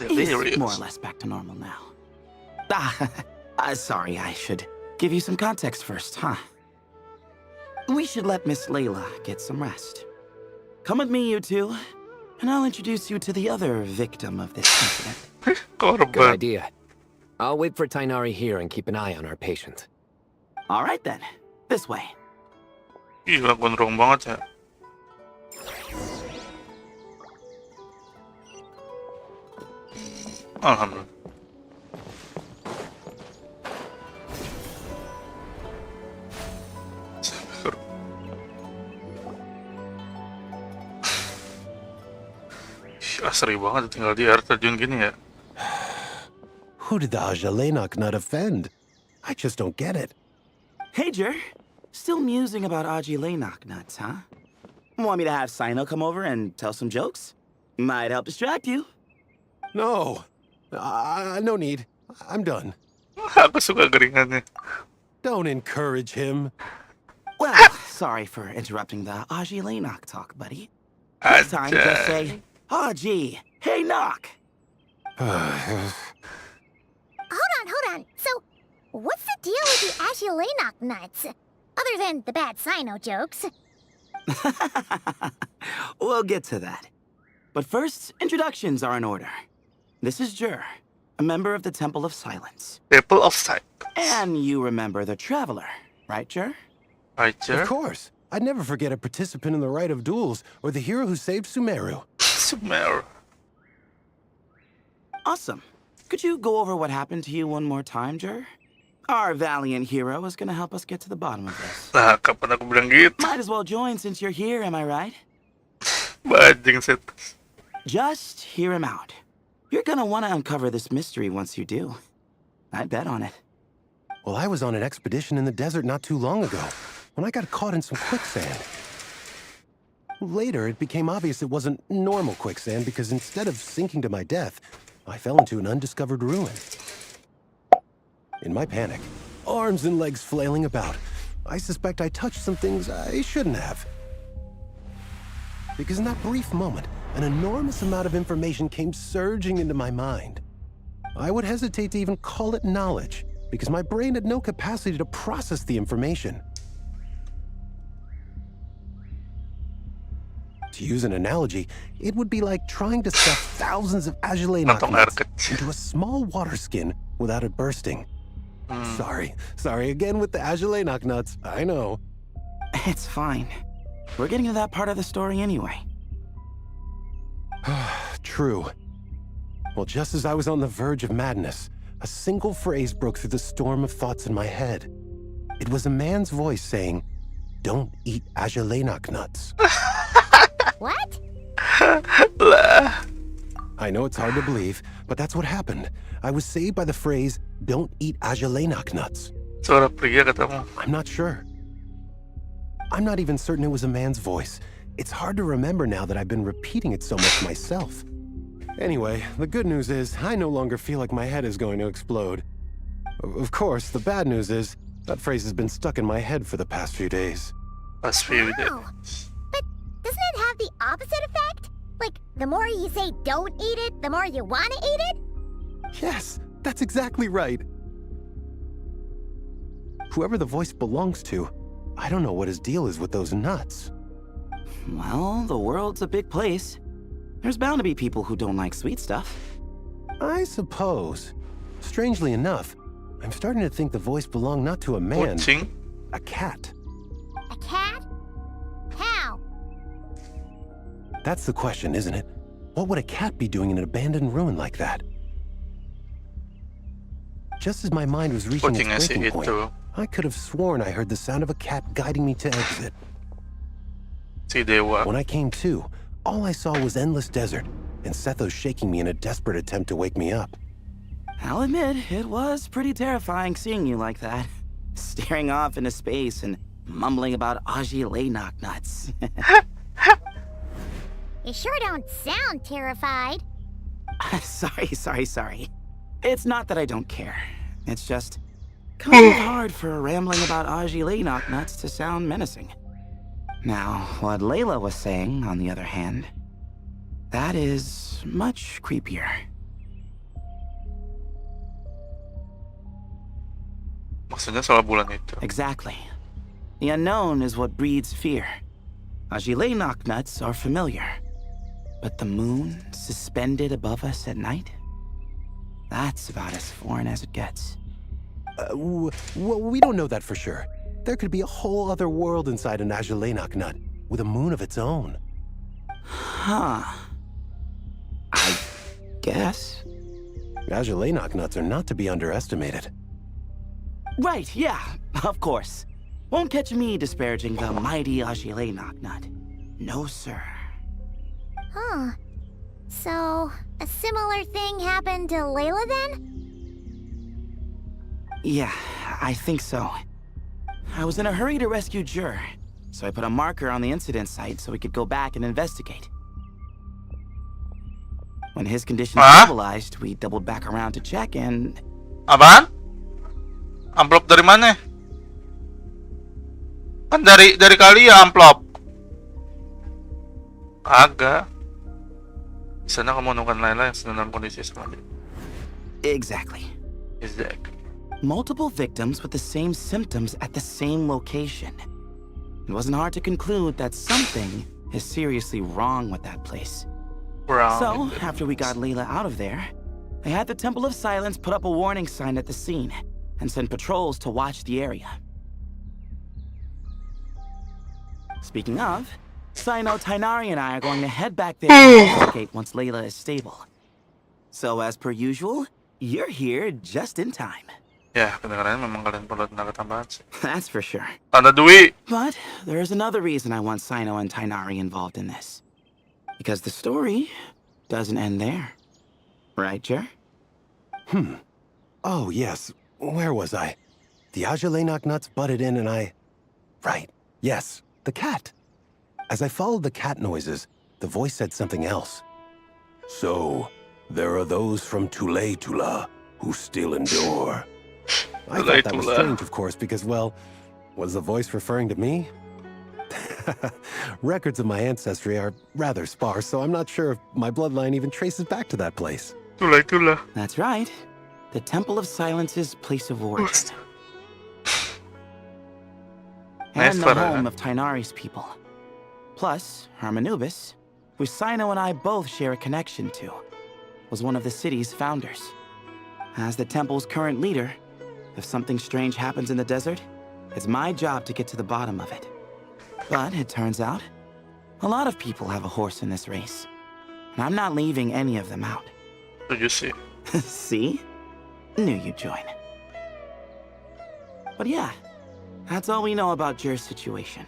he's more or less back to normal now. Sorry, I should give you some context first, huh? We should let Miss Layla get some rest. Come with me, you two, and I'll introduce you to the other victim of this incident. Good Korban. idea. I'll wait for Tainari here and keep an eye on our patient. All right then, this way. Gila, gondrong banget ya. Alhamdulillah. Asri banget tinggal di air terjun gini ya. Who did the Ajalenok not offend? I just don't get it. Hey, Jer. Still musing about Aji Lenok nuts, huh? Want me to have Sino come over and tell some jokes? Might help distract you. No. No need. I'm done. Aku suka geringannya. Don't encourage him. Well, sorry for interrupting the Aji Lenok talk, buddy. This time, just say, Aji, hey, knock. Hold on. So, what's the deal with the Ashilenok nuts? Other than the bad Sino jokes. We'll get to that. But first, introductions are in order. This is Jer, a member of the Temple of Silence. Temple of Sight. And you remember the Traveler, right, Jer? Right, Jer? Of course. I'd never forget a participant in the Rite of Duels or the hero who saved Sumeru. Sumer. Awesome. Could you go over what happened to you one more time, Jer? Our valiant hero is gonna help us get to the bottom of this. Nah, kapan aku bilang gitu? Might as well join since you're here, am I right? Bajing set. Just hear him out. You're gonna want to uncover this mystery once you do. I'd bet on it. Well, I was on an expedition in the desert not too long ago, when I got caught in some quicksand. Later, it became obvious it wasn't normal quicksand because instead of sinking to my death, I fell into an undiscovered ruin. In my panic, arms and legs flailing about, I suspect I touched some things I shouldn't have. Because in that brief moment, an enormous amount of information came surging into my mind. I would hesitate to even call it knowledge, because my brain had no capacity to process the information. To use an analogy, it would be like trying to stuff thousands of Ajalenok nuts into a small water skin without it bursting. Sorry again with the Ajalenok nuts, I know. It's fine. We're getting to that part of the story anyway. True. Well, just as I was on the verge of madness, a single phrase broke through the storm of thoughts in my head. It was a man's voice saying, "Don't eat Ajalenok nuts." What? I know it's hard to believe, but that's what happened. I was saved by the phrase, "Don't eat Ajalenok nuts." Suara pria katamu. I'm not sure. I'm not even certain it was a man's voice. It's hard to remember now that I've been repeating it so much myself. Anyway, the good news is I no longer feel like my head is going to explode. Of course, the bad news is that phrase has been stuck in my head for the past few days. Pas few days. Wow. But doesn't it have the opposite effect? Like, the more you say don't eat it, the more you want to eat it? Yes, that's exactly right. Whoever the voice belongs to, I don't know what his deal is with those nuts. Well, the world's a big place. There's bound to be people who don't like sweet stuff. I suppose. Strangely enough, I'm starting to think the voice belonged not to a man, Kucing. a cat. A cat? How? That's the question, isn't it? What would a cat be doing in an abandoned ruin like that? Just as my mind was reaching its Kucingnya si breaking point, itu. I could have sworn I heard the sound of a cat guiding me to exit. Si Dewa. When I came to, all I saw was endless desert, and Sethos shaking me in a desperate attempt to wake me up. I'll admit, it was pretty terrifying seeing you like that. Staring off into space and mumbling about Ajalenok nuts. You sure don't sound terrified. Sorry. It's not that I don't care. It's just kind of hard for rambling about Ajalenok nuts to sound menacing. Now, what Layla was saying, on the other hand, that is much creepier. Maksudnya soal bulan itu. Exactly. The unknown is what breeds fear. Agile knocknuts are familiar. But the moon suspended above us at night? That's about as foreign as it gets. Well, we don't know that for sure. There could be a whole other world inside an Agile knocknut, with a moon of its own. Huh. I guess. Agile knocknuts are not to be underestimated. Right, yeah, of course. Won't catch me disparaging the mighty Agile knocknut. No, sir. Huh. So, a similar thing happened to Layla then? Yeah, I think so. I was in a hurry to rescue Jur, so I put a marker on the incident site so we could go back and investigate. When his condition stabilized, we doubled back around to check and... Apaan? Amplop dari mana? Kan dari kali ya amplop. Agak. Sana kamunukan Layla yang senang kondisi sama dia. Exactly. Exactly. Multiple victims with the same symptoms at the same location. It wasn't hard to conclude that something is seriously wrong with that place. So, after we got Layla out of there, I had the Temple of Silence put up a warning sign at the scene and send patrols to watch the area. Speaking of, Sino, Tainari, and I are going to head back there to investigate once Layla is stable. So, as per usual, you're here just in time. Ya, kedengarannya memang kalian perlu tenaga tambahan sih. That's for sure. Tanda Dwi. But there's another reason I want Sino and Tainari involved in this. Because the story doesn't end there. Right, Jer? Oh, yes. Where was I? The Agile knocknuts butted in and I... Right. Yes, the cat. As I followed the cat noises, the voice said something else. So, there are those from Tula who still endure. I thought that was strange, of course, because, well, was the voice referring to me? Records of my ancestry are rather sparse, so I'm not sure if my bloodline even traces back to that place. Tula. That's right. The Temple of Silence's place of origin. And the home of Tainari's people. Plus, Hermanubis, who Sino and I both share a connection to, was one of the city's founders. As the temple's current leader, if something strange happens in the desert, it's my job to get to the bottom of it. But it turns out, a lot of people have a horse in this race. And I'm not leaving any of them out. Did you see? See? Knew you'd join. But yeah, that's all we know about Jer's situation.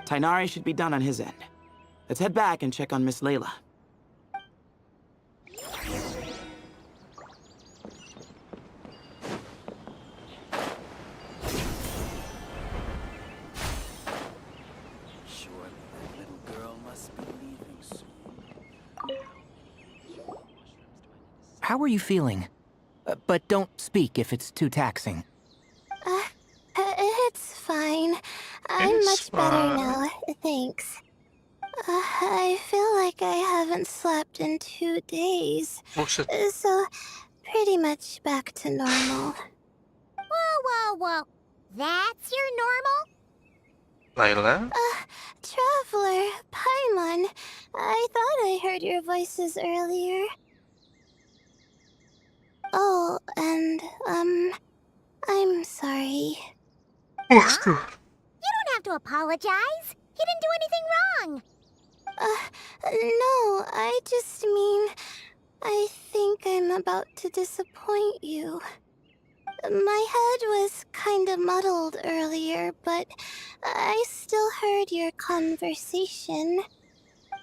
Tainari should be done on his end. Let's head back and check on Miss Layla. How are you feeling? But don't speak if it's too taxing. It's fine. I'm much better now, thanks. I feel like I haven't slept in 2 days. So, pretty much back to normal. Whoa. That's your normal? Layla? Traveler, Paimon, I thought I heard your voices earlier. Oh, and, I'm sorry. You don't have to apologize. You didn't do anything wrong. No, I just mean, I think I'm about to disappoint you. My head was kinda muddled earlier, but I still heard your conversation.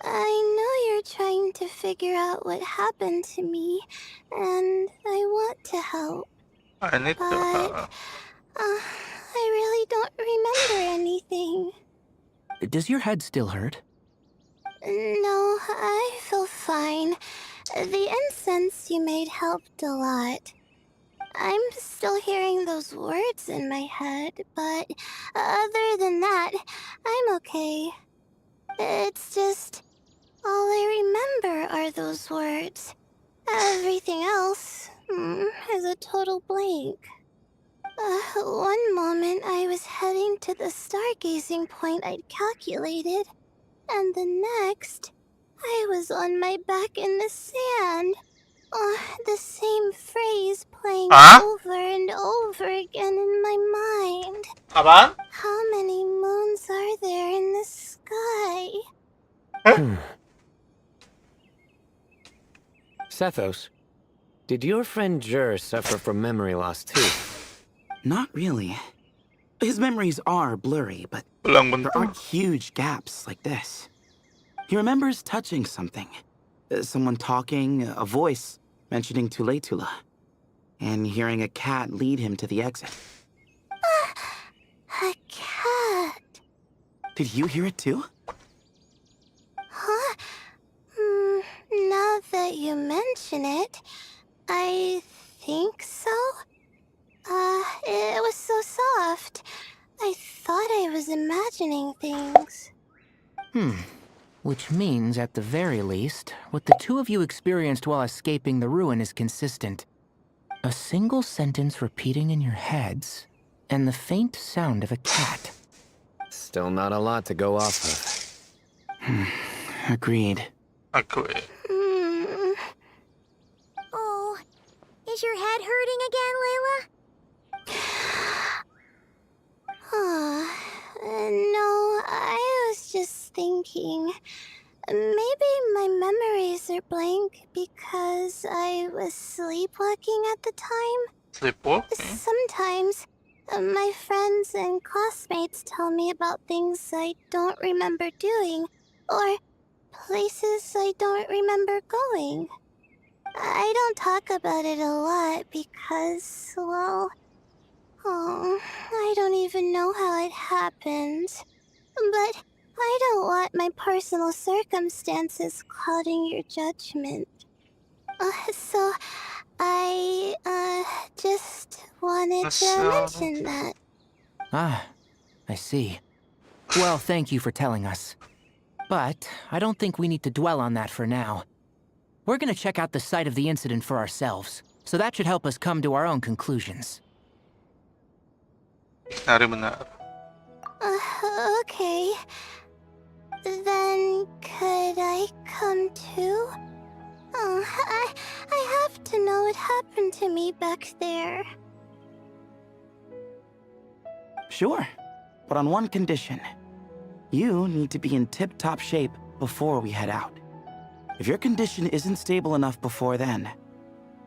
I know you're trying to figure out what happened to me, and I want to help. I need to... I really don't remember anything. Does your head still hurt? No, I feel fine. The incense you made helped a lot. I'm still hearing those words in my head, but other than that, I'm okay. It's just, all I remember are those words. Everything else is a total blank. One moment I was heading to the stargazing point I'd calculated, and the next, I was on my back in the sand. The same phrase playing Ah? over and over again in my mind. Apaan? How many moons are there in the sky? Sethos, did your friend Jur suffer from memory loss too? Not really. His memories are blurry, but Walang there bunto. aren't huge gaps like this. He remembers touching something. Someone talking, a voice mentioning Tuletula, and hearing a cat lead him to the exit. A cat. Did you hear it too? Huh? Now that you mention it, I think so. It was so soft. I thought I was imagining things. Which means, at the very least, what the two of you experienced while escaping the ruin is consistent. A single sentence repeating in your heads, and the faint sound of a cat. Still not a lot to go off of. Agreed. Ako eh. Oh, is your head hurting again, Layla? No, I was just thinking. Maybe my memories are blank because I was sleepwalking at the time. Sleepwalking? Sometimes, my friends and classmates tell me about things I don't remember doing, or places I don't remember going. I don't talk about it a lot because, well, I don't even know how it happened. But I don't want my personal circumstances clouding your judgment. So I, just wanted to mention that. Ah, I see. Well, thank you for telling us. But I don't think we need to dwell on that for now. We're gonna check out the site of the incident for ourselves, so that should help us come to our own conclusions. Nari mo na. Okay. Then could I come too? I have to know what happened to me back there. Sure, but on one condition. You need to be in tip-top shape before we head out. If your condition isn't stable enough before then,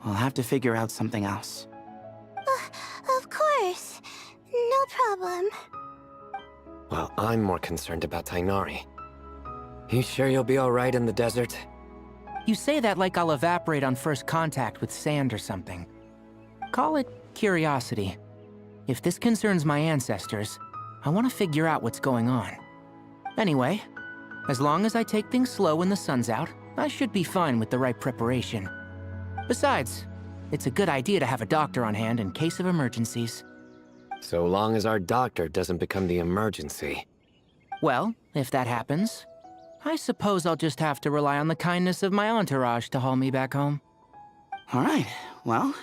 we'll have to figure out something else. Of course. No problem. Well, I'm more concerned about Tainari. You sure you'll be alright in the desert? You say that like I'll evaporate on first contact with sand or something. Call it curiosity. If this concerns my ancestors, I want to figure out what's going on. Anyway, as long as I take things slow when the sun's out, I should be fine with the right preparation. Besides, it's a good idea to have a doctor on hand in case of emergencies. So long as our doctor doesn't become the emergency. Well, if that happens, I suppose I'll just have to rely on the kindness of my entourage to haul me back home. All right, well,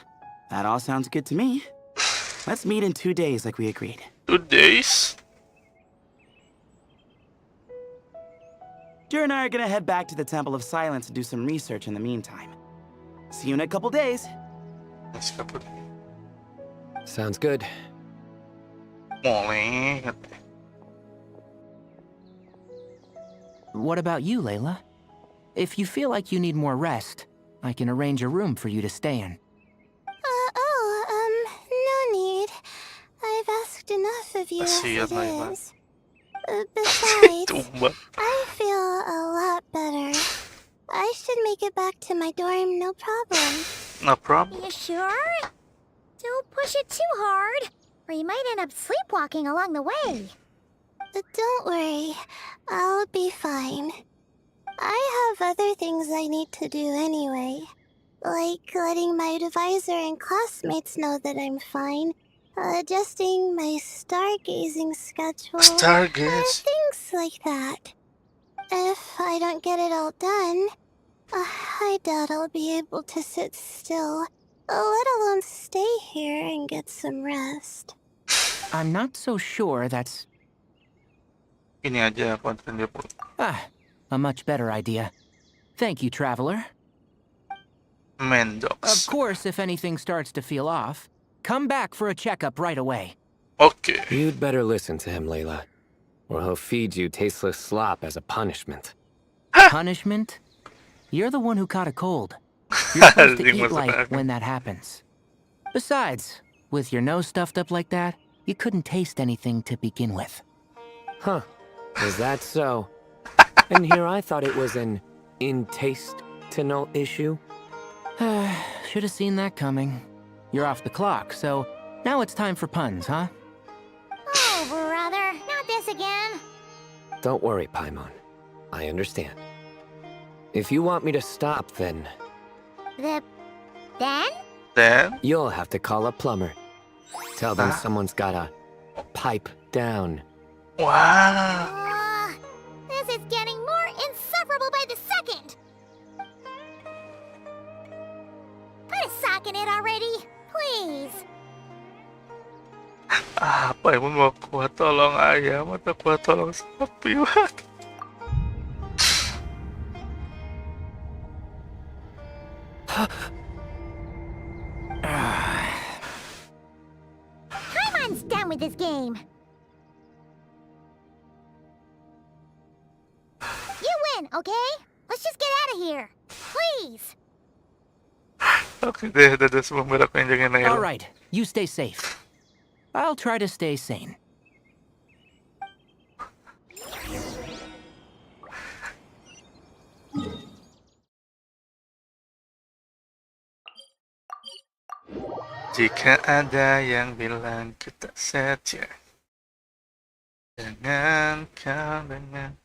that all sounds good to me. Let's meet in 2 days like we agreed. 2 days? Jer and I are gonna head back to the Temple of Silence to do some research in the meantime. See you in a couple days. Let's go. Sounds good. Morning. What about you, Layla? If you feel like you need more rest, I can arrange a room for you to stay in. No need. I've asked enough of you as it is. Besides, I feel a lot better. I should make it back to my dorm, no problem. No problem. You sure? Don't push it too hard, or you might end up sleepwalking along the way. Don't worry, I'll be fine. I have other things I need to do anyway. Like letting my advisor and classmates know that I'm fine. Adjusting my stargazing schedule. Stargaze? Things like that. If I don't get it all done, I doubt I'll be able to sit still. let alone stay here and get some rest. I'm not so sure that's... Ini aja konten dia pun. a much better idea. Thank you, Traveler. Mendox. Of course, if anything starts to feel off, come back for a checkup right away. Okay. You'd better listen to him, Layla, or he'll feed you tasteless slop as a punishment. Punishment? You're the one who caught a cold. You're supposed to Anjing, eat masuk light akal. when that happens. Besides, with your nose stuffed up like that, you couldn't taste anything to begin with. Huh. Is that so? And here I thought it was an in-taste-to-know issue. Should have seen that coming. You're off the clock, so now it's time for puns, huh? Oh, brother, not this again. Don't worry, Paimon. I understand. If you want me to stop, then Then? you'll have to call a plumber. Tell them someone's gotta pipe down. Wow. This is getting more insufferable by the second. Put a sock in it already, please. Apa yang mau kuat tolong ayam atau kuat tolong sapi? What? Paimon's done with this game. You win, okay? Let's just get out of here. Please. Oke deh, dadah semua berak yang jagain Naila. All right, you stay safe. I'll try to stay sane. Jika ada yang bilang kita saja, jangan kau dengar.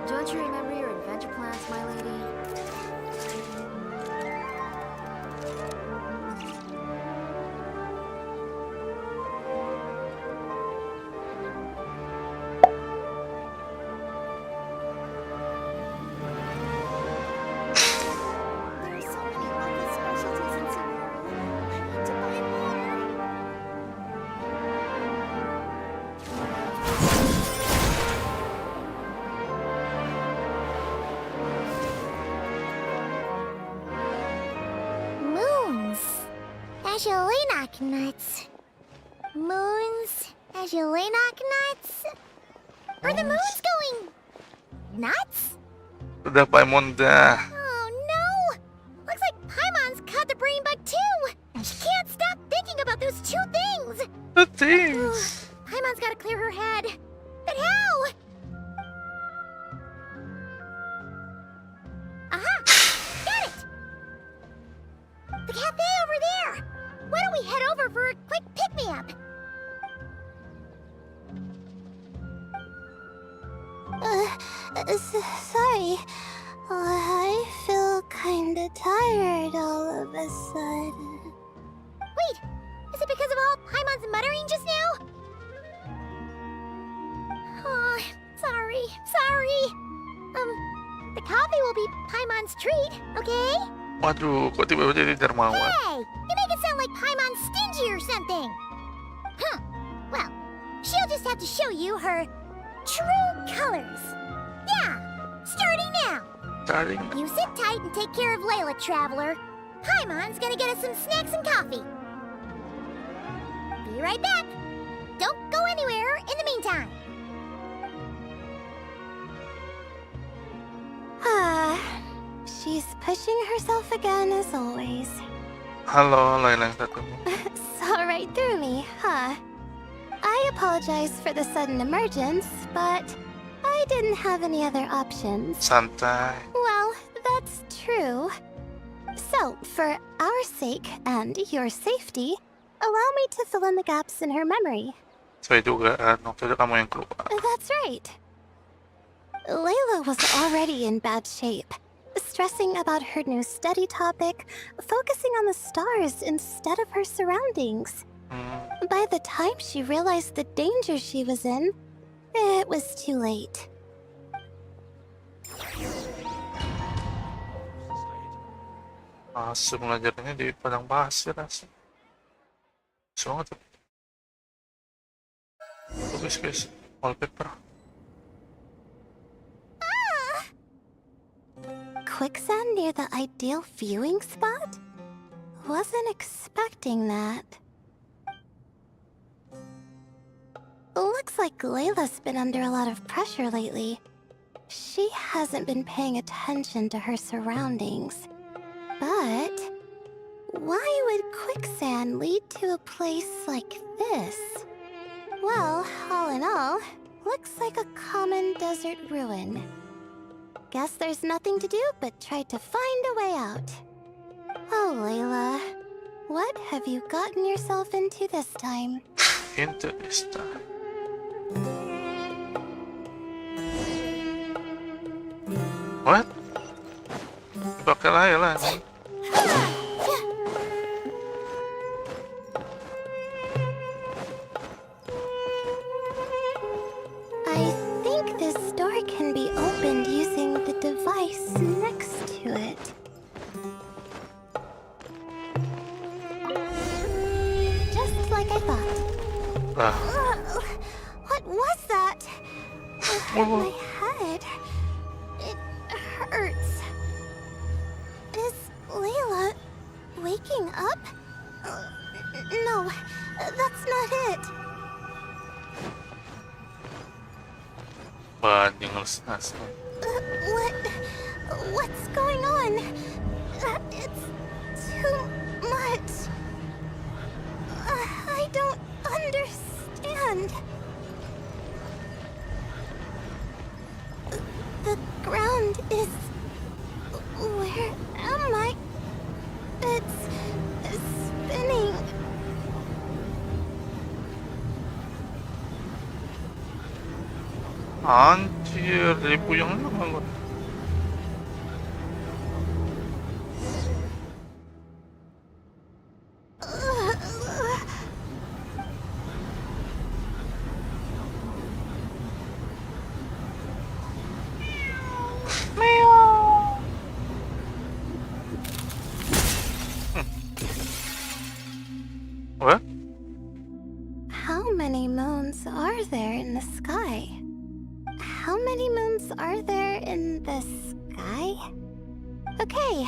Don't you remember your adventure plans, my lady? There's so many local specialties in Subaru. I want to buy more. Moons. Azulinoc nuts. Moons. Azulinoc nuts? Are the moons going nuts? Udah Paimon dah. Oh no! Looks like Paimon's caught the brain bug too! She can't stop thinking about those two things! The things. Paimon's gotta clear her head. But how? Aha! Got it! The cafe over there! Why don't we head over for a quick pick-me-up? Sorry. I feel kinda tired all of a sudden. Wait! Is it because of all Paimon's muttering just now? Oh, sorry. The coffee will be Paimon's treat, okay? Waduh, kok tiba-tiba jadi dermawan? Hey! You make it sound like Paimon's stingy or something! Huh. Well, she'll just have to show you her true colors. Yeah! Starting now! Starting. You sit tight and take care of Layla, Traveler. Paimon's gonna get us some snacks and coffee. Be right back. Don't go anywhere in the meantime. She's pushing herself again as always. Halo, Layla yang satu. Saw right through me, huh? I apologize for the sudden emergence, but I didn't have any other options. Santai. Well, that's true. So, for our sake and your safety, allow me to fill in the gaps in her memory. Saya juga, jadi kamu yang keluar. That's right. Layla was already in bad shape, stressing about her new study topic, focusing on the stars instead of her surroundings. By the time she realized the danger she was in, it was too late. Masuk belajarnya di padang pasir asli. Sangat. Bagus guys, wallpaper. Quicksand near the ideal viewing spot? Wasn't expecting that. Looks like Layla's been under a lot of pressure lately. She hasn't been paying attention to her surroundings. But why would quicksand lead to a place like this? Well, all in all, looks like a common desert ruin. Guess there's nothing to do but try to find a way out. Oh, Layla, what have you gotten yourself into this time? Into this time. What? Pakai Layla nih. I think this door can be opened using the device next to it. Just like I thought. What was that? My head. It hurts. Is Layla waking up? No, that's not it. What's going on? It's too much. I don't understand. The ground is... Where am I? It's spinning. Anjir, jadi puyeng banget. What? How many moons are there in the sky? How many moons are there in the sky? Okay,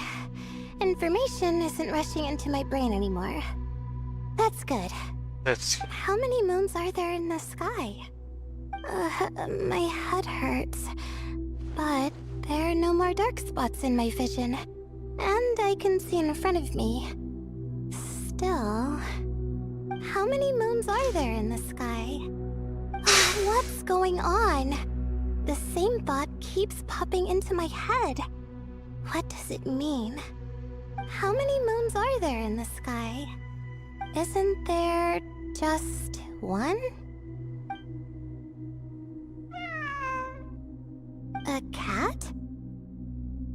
information isn't rushing into my brain anymore. That's good. How many moons are there in the sky? My head hurts, but there are no more dark spots in my vision, and I can see in front of me. Still, how many moons are there in the sky? What's going on? The same thought keeps popping into my head. What does it mean? How many moons are there in the sky? Isn't there just one? A cat?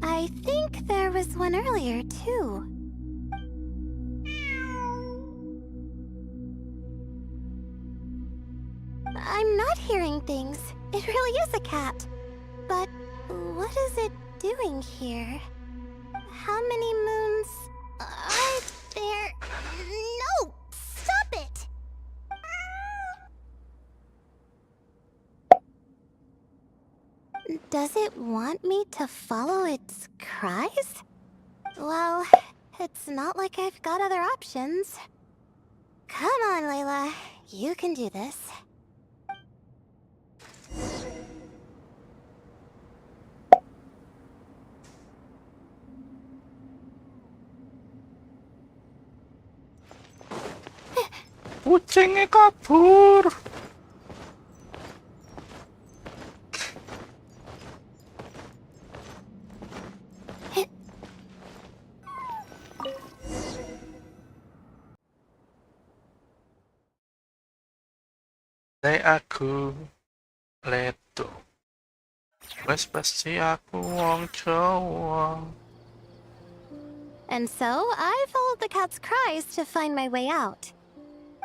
I think there was one earlier, too. I'm not hearing things. It really is a cat. But what is it doing here? How many moons are there? No! Stop it! Does it want me to follow its cries? Well, it's not like I've got other options. Come on, Layla. You can do this. Kucingnya kabur. Dahil aku leto. Mas pasti aku ang cowok. And so, I followed the cat's cries to find my way out.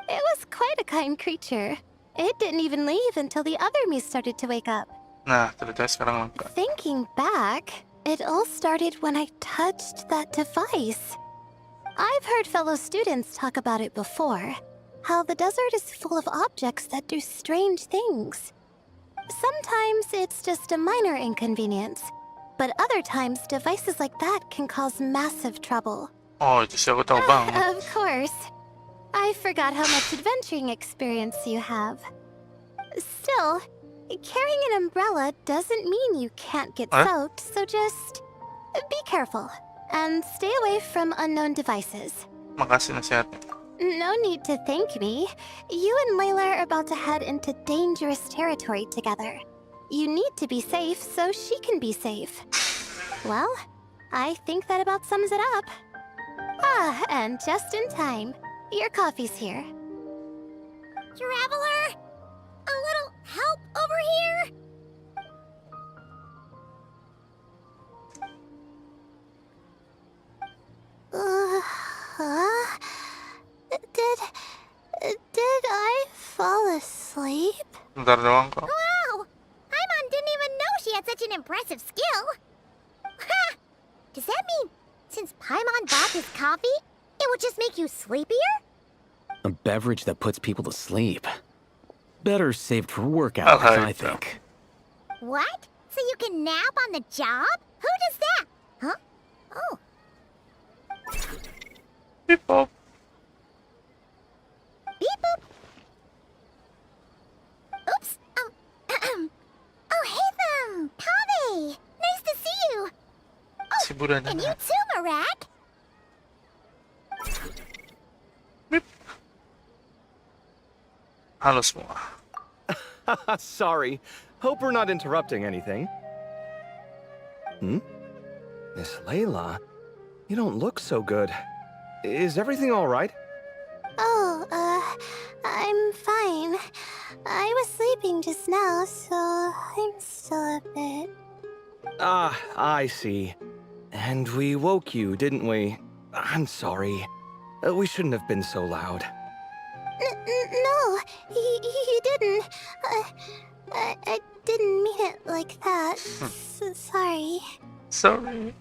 It was quite a kind creature. It didn't even leave until the other me started to wake up. Nah, ternyata sekarang lengkap. Thinking back, it all started when I touched that device. I've heard fellow students talk about it before. How the desert is full of objects that do strange things. Sometimes it's just a minor inconvenience, but other times devices like that can cause massive trouble. Oh, itu siya ko tahu bang. Of course. I forgot how much adventuring experience you have. Still, carrying an umbrella doesn't mean you can't get soaked, so just be careful and stay away from unknown devices. Makasih nasihatnya. No need to thank me. You and Layla are about to head into dangerous territory together. You need to be safe so she can be safe. Well, I think that about sums it up. Ah, and just in time. Your coffee's here. Traveler? A little help over here? Did I fall asleep? Bentar doang kok. Wow! Paimon didn't even know she had such an impressive skill. Ha! Does that mean since Paimon bought this coffee, it would just make you sleepier? A beverage that puts people to sleep. Better saved for workouts, I think. What? So you can nap on the job? Who does that? Huh? Oh. Beep boop. Beep boop. Oops. Oh, hey them. Kame. Nice to see you. Oh, Siburan na and you na. too, Marak. Halo semua. Sorry. Hope we're not interrupting anything. Miss Layla, you don't look so good. Is everything all right? Oh, I'm fine. I was sleeping just now, so I'm still a bit... Ah, I see. And we woke you, didn't we? I'm sorry. We shouldn't have been so loud. No, you didn't. I didn't mean it like that. Sorry. Sorry.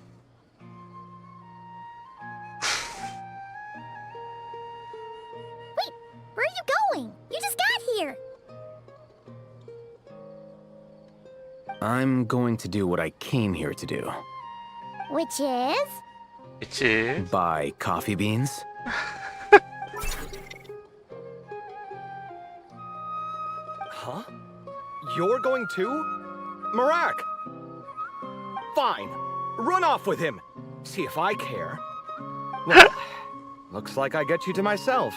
Wait, where are you going? You just got here. I'm going to do what I came here to do. Which is? Which is? Buy coffee beans. Huh? You're going too? Marak! Fine. Run off with him. See if I care. Well, looks like I get you to myself.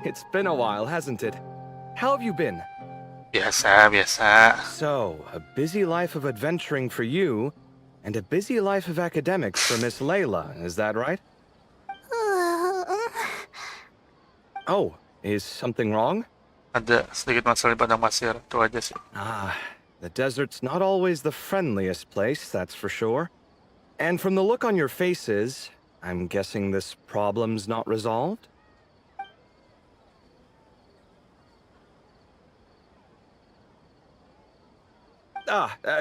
It's been a while, hasn't it? How have you been? Biasa, biasa. So, a busy life of adventuring for you, and a busy life of academics for Miss Layla, is that right? Oh, is something wrong? Ada sedikit masalah pada Masir, itu aja sih. Ah, the desert's not always the friendliest place, that's for sure. And from the look on your faces, I'm guessing this problem's not resolved?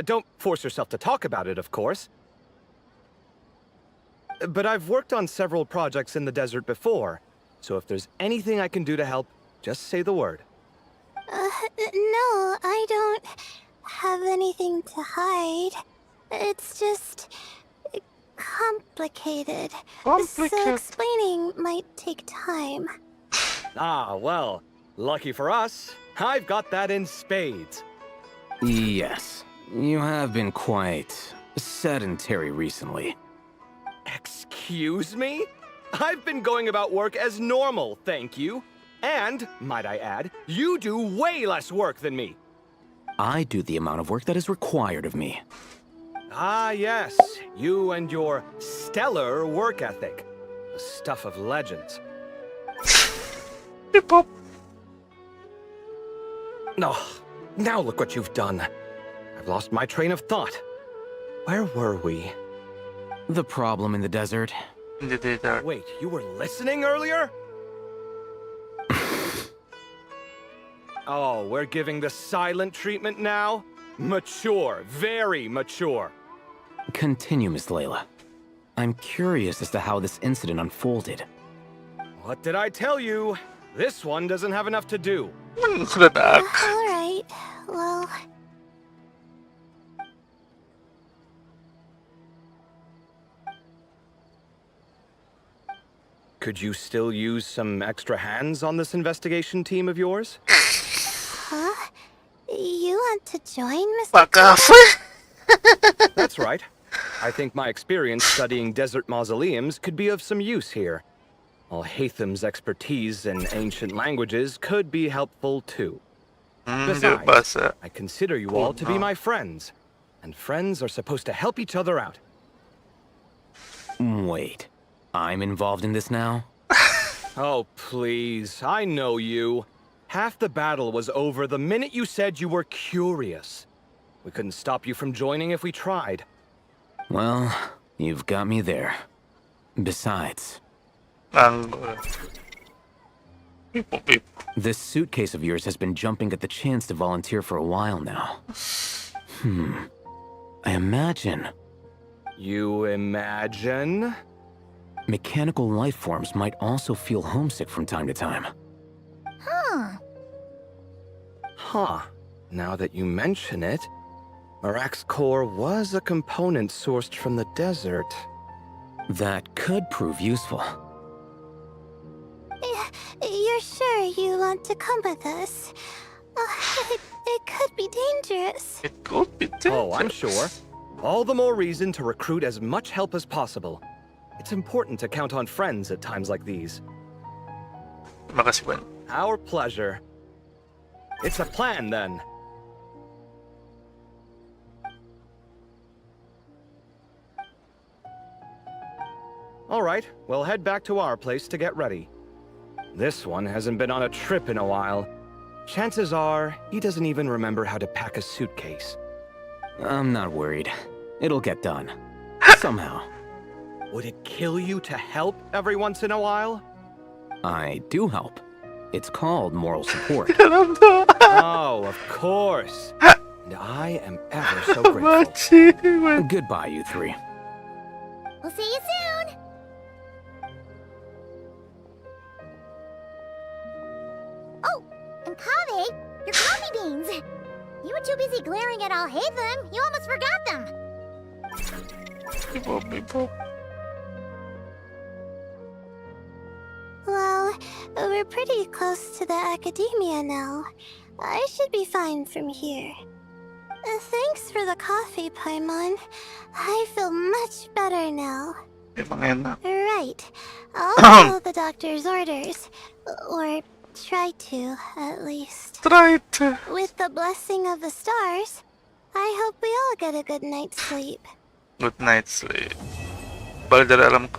Don't force yourself to talk about it, of course. But I've worked on several projects in the desert before, so if there's anything I can do to help, just say the word. No, I don't have anything to hide. It's just complicated. So explaining might take time. Ah, well, lucky for us, I've got that in spades. Yes, you have been quite sedentary recently. Excuse me? I've been going about work as normal, thank you. And, might I add, you do way less work than me. I do the amount of work that is required of me. Ah, yes, you and your stellar work ethic. The stuff of legends. Beep boop. No, now look what you've done. I've lost my train of thought. Where were we? The problem in the desert. In the desert. Wait, you were listening earlier? Oh, we're giving the silent treatment now? Mature, very mature. Continue, Miss Layla. I'm curious as to how this incident unfolded. What did I tell you? This one doesn't have enough to do. Alright, well... Could you still use some extra hands on this investigation team of yours? Huh? You want to join, Mr. Fuck off. That's right. I think my experience studying desert mausoleums could be of some use here. While Hatham's expertise in ancient languages could be helpful too. Besides, I consider you all to be my friends. And friends are supposed to help each other out. Wait, I'm involved in this now? Oh, please. I know you. Half the battle was over the minute you said you were curious. We couldn't stop you from joining if we tried. Well, you've got me there. Besides... This suitcase of yours has been jumping at the chance to volunteer for a while now. I imagine... You imagine? Mechanical life forms might also feel homesick from time to time. Huh. Now that you mention it, Marak's core was a component sourced from the desert. That could prove useful. You're sure you want to come with us? It could be dangerous. It could be dangerous. Oh, I'm sure. All the more reason to recruit as much help as possible. It's important to count on friends at times like these. Makasih banyak. Our pleasure. It's a plan, then. All right, we'll head back to our place to get ready. This one hasn't been on a trip in a while. Chances are, he doesn't even remember how to pack a suitcase. I'm not worried. It'll get done. Somehow. Would it kill you to help every once in a while? I do help. It's called moral support. Oh, of course. And I am ever so grateful. Goodbye, you three. We'll see you soon! Oh, and Kaveh, your coffee beans! You were too busy glaring at Al-Haytham, you almost forgot them! Well, we're pretty close to the academia now. I should be fine from here. Thanks for the coffee, Paimon. I feel much better now. Right. I'll follow the doctor's orders. Or try to, at least. Try to. With the blessing of the stars, I hope we all get a good night's sleep. Good night sleep. Balik dari alam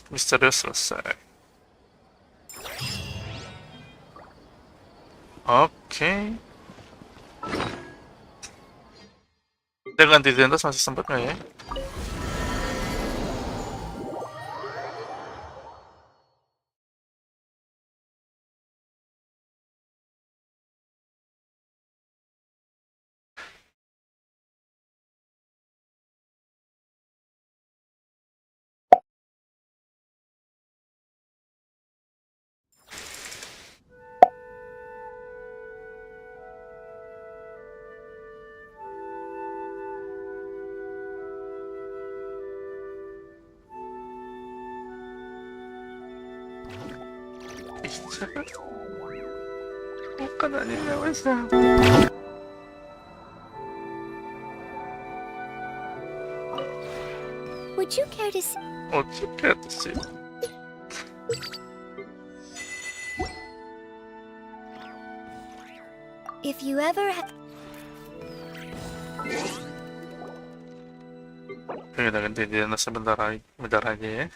misterius selesai. Oke. Dia ganti identitas masih sempat nggak ya? Would you care to see? Would you care to see? If you ever Oke, kita ganti identitas sebentar aja ya.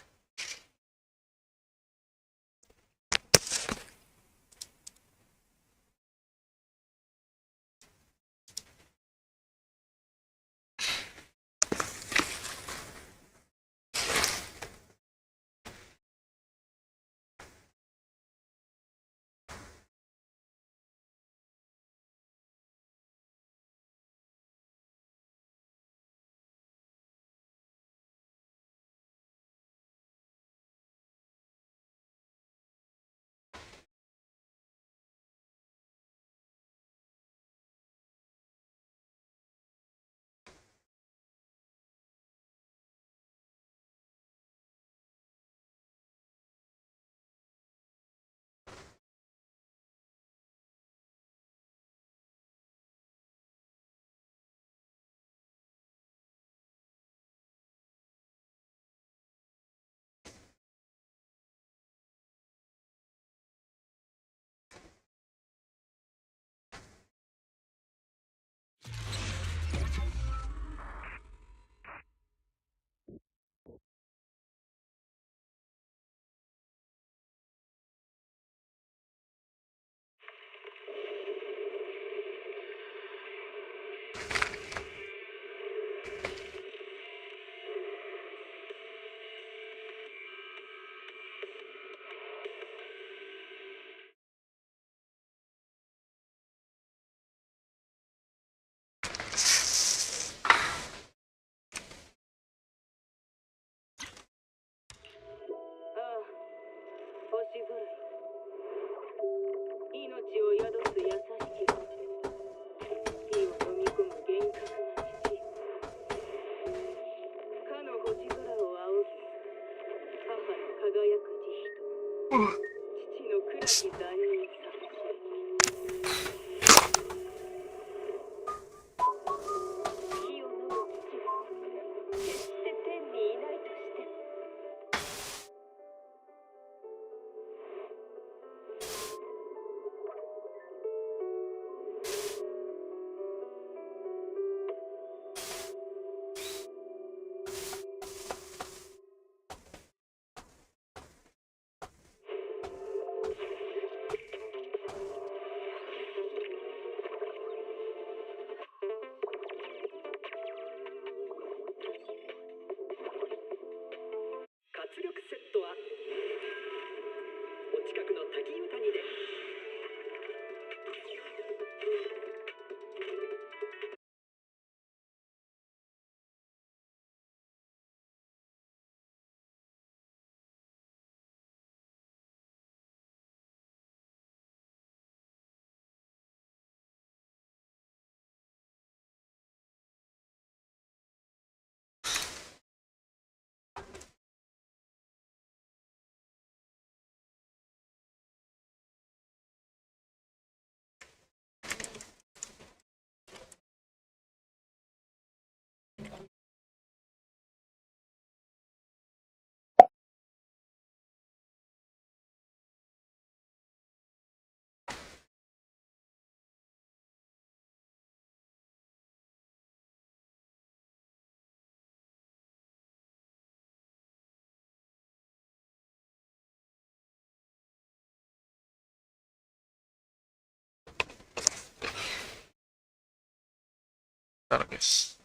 Bentar guys.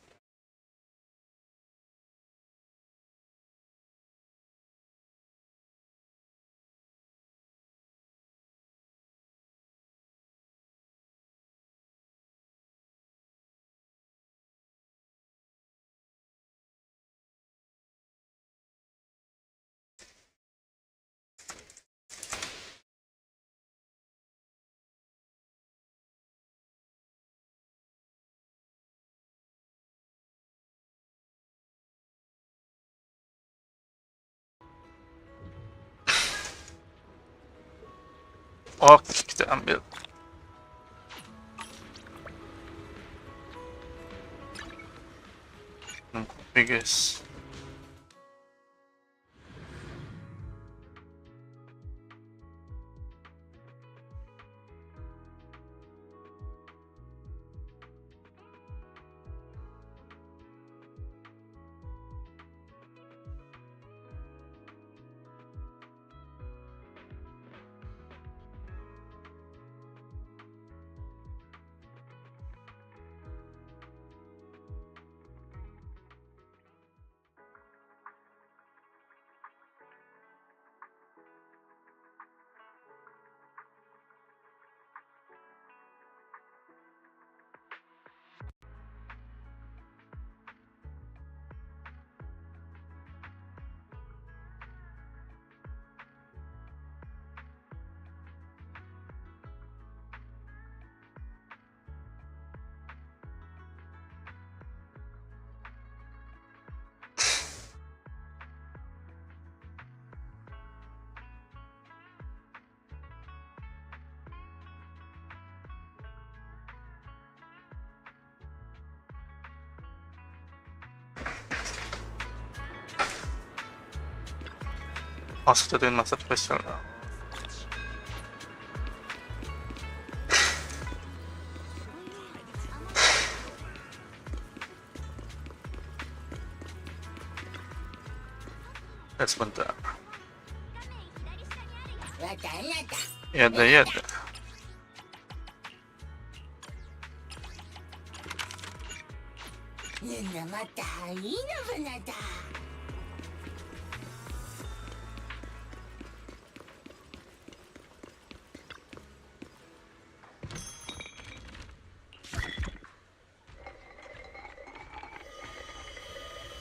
Oke, kita ambil. Kopi guys. Masuk jatuhin master spesial. Sebentar. Ya ada.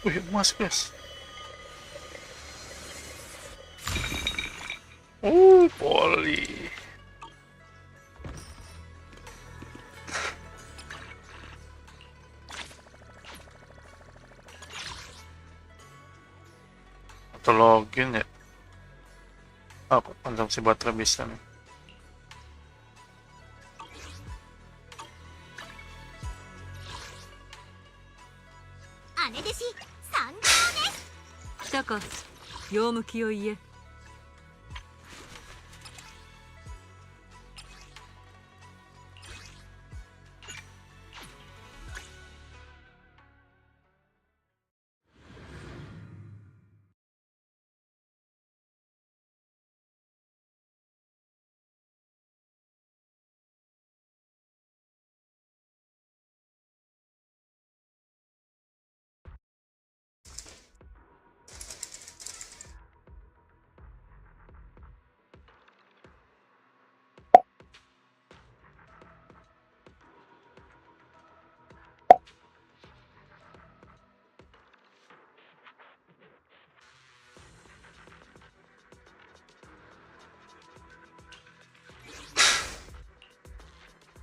Wih, emas guys. Polly. Tulog yun eh. Andang si Batrabis na.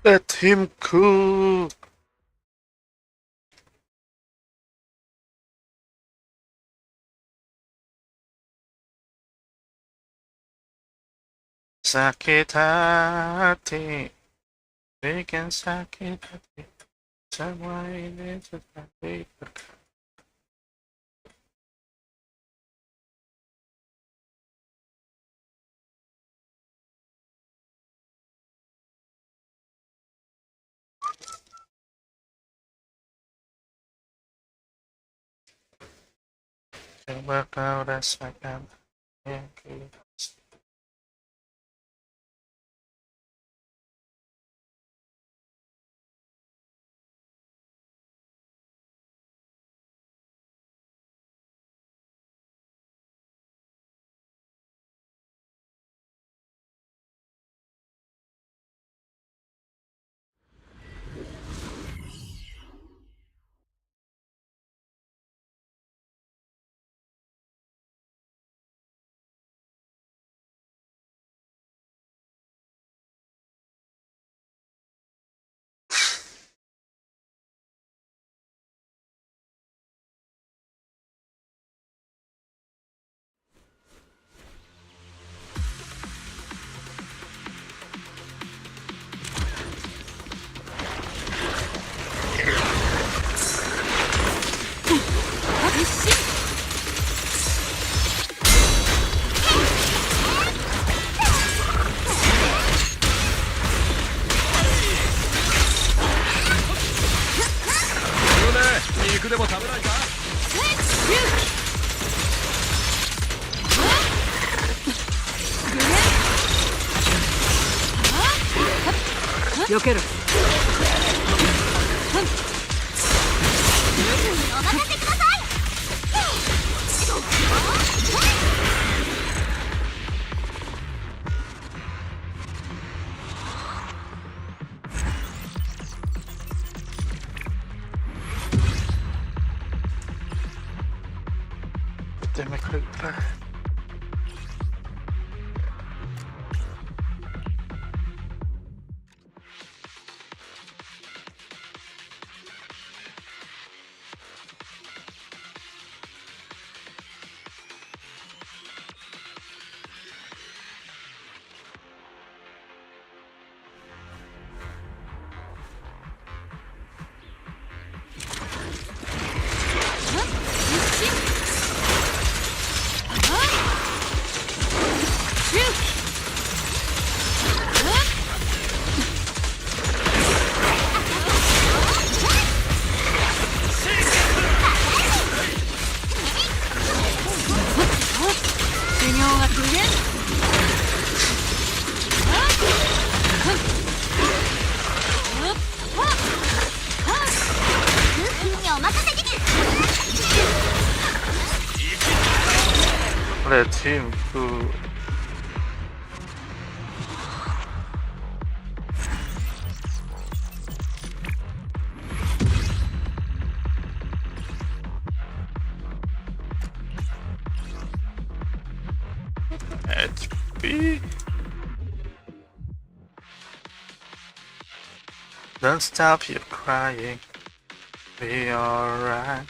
Let him cook. Sakit hati, bikin sakit hati. Semua ini tetapi berkata. Coba kau rasakan yang kita. Let him cook. HP. Don't stop your crying. Be alright.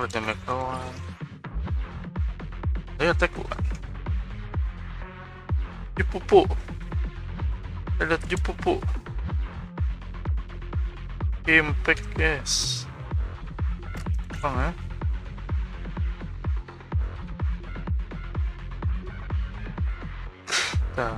Udah make doang. Ayo attack gua. Jupupu. Lihat jupupu. Impact guys. Bang ya. Dah.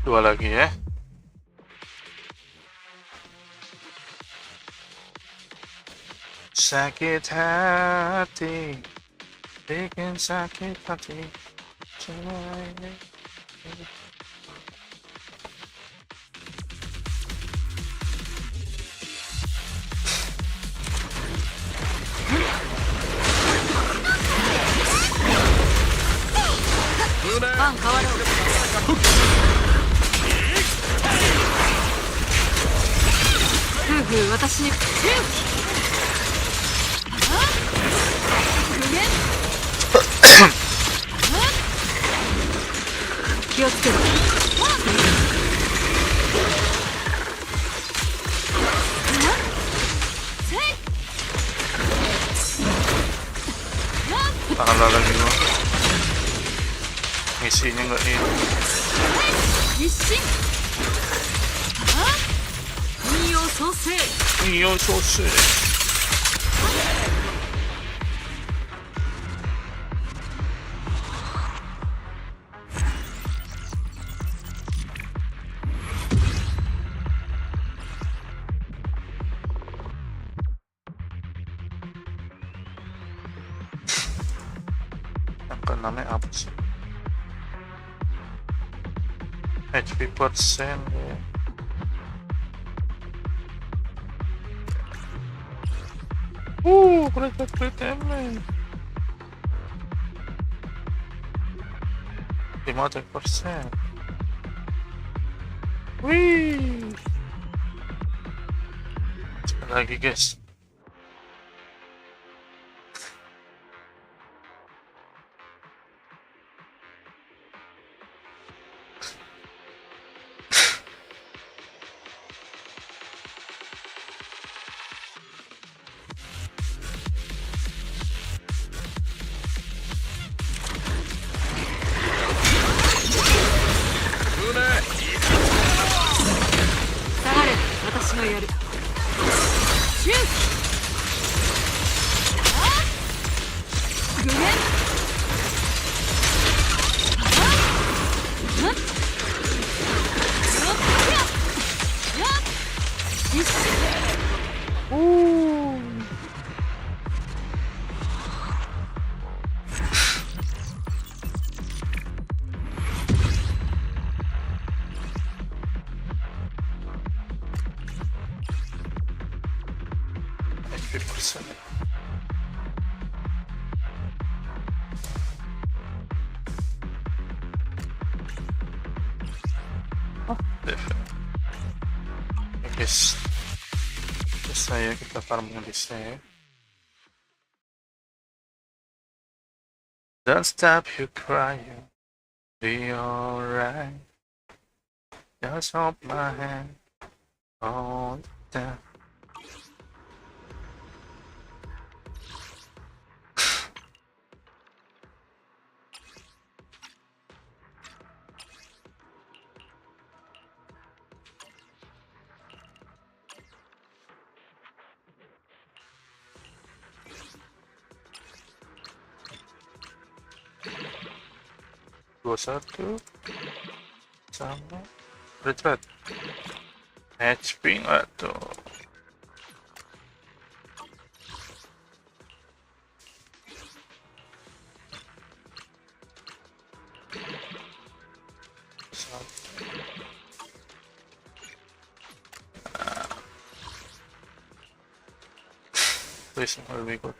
Dua lagi ya. Sakit hati, bikin sakit hati. Pahala lagi lo. Misinya nggak ini. Iyo sose. Yang keenamnya apa sih? HP persen ya. Kredit emang 50%. Wih, sekali lagi guys. 50%. Oh, definitely. I guess saya kita farming listnya ya. Don't stop you crying, be alright. Just hold my hand all the time. Satu sama retret HP nggak tuh? Please lebih good.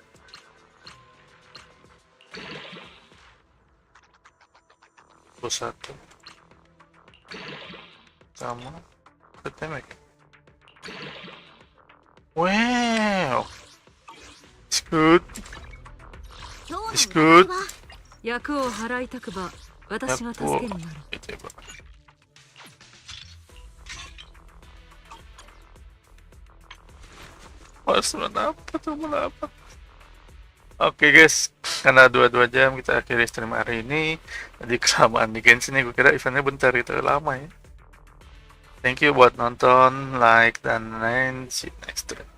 Satu sama tetemek. Wow, it's good. It's good. 役を払いたくば、私が助けになる。Mas apa tuh apa? Oke guys, karena 2 jam kita akhiri stream hari ini. Jadi kelamaan di Genshin nih, gue kira eventnya bentar itu lama ya. Thank you buat nonton, like, dan lain. See you next stream.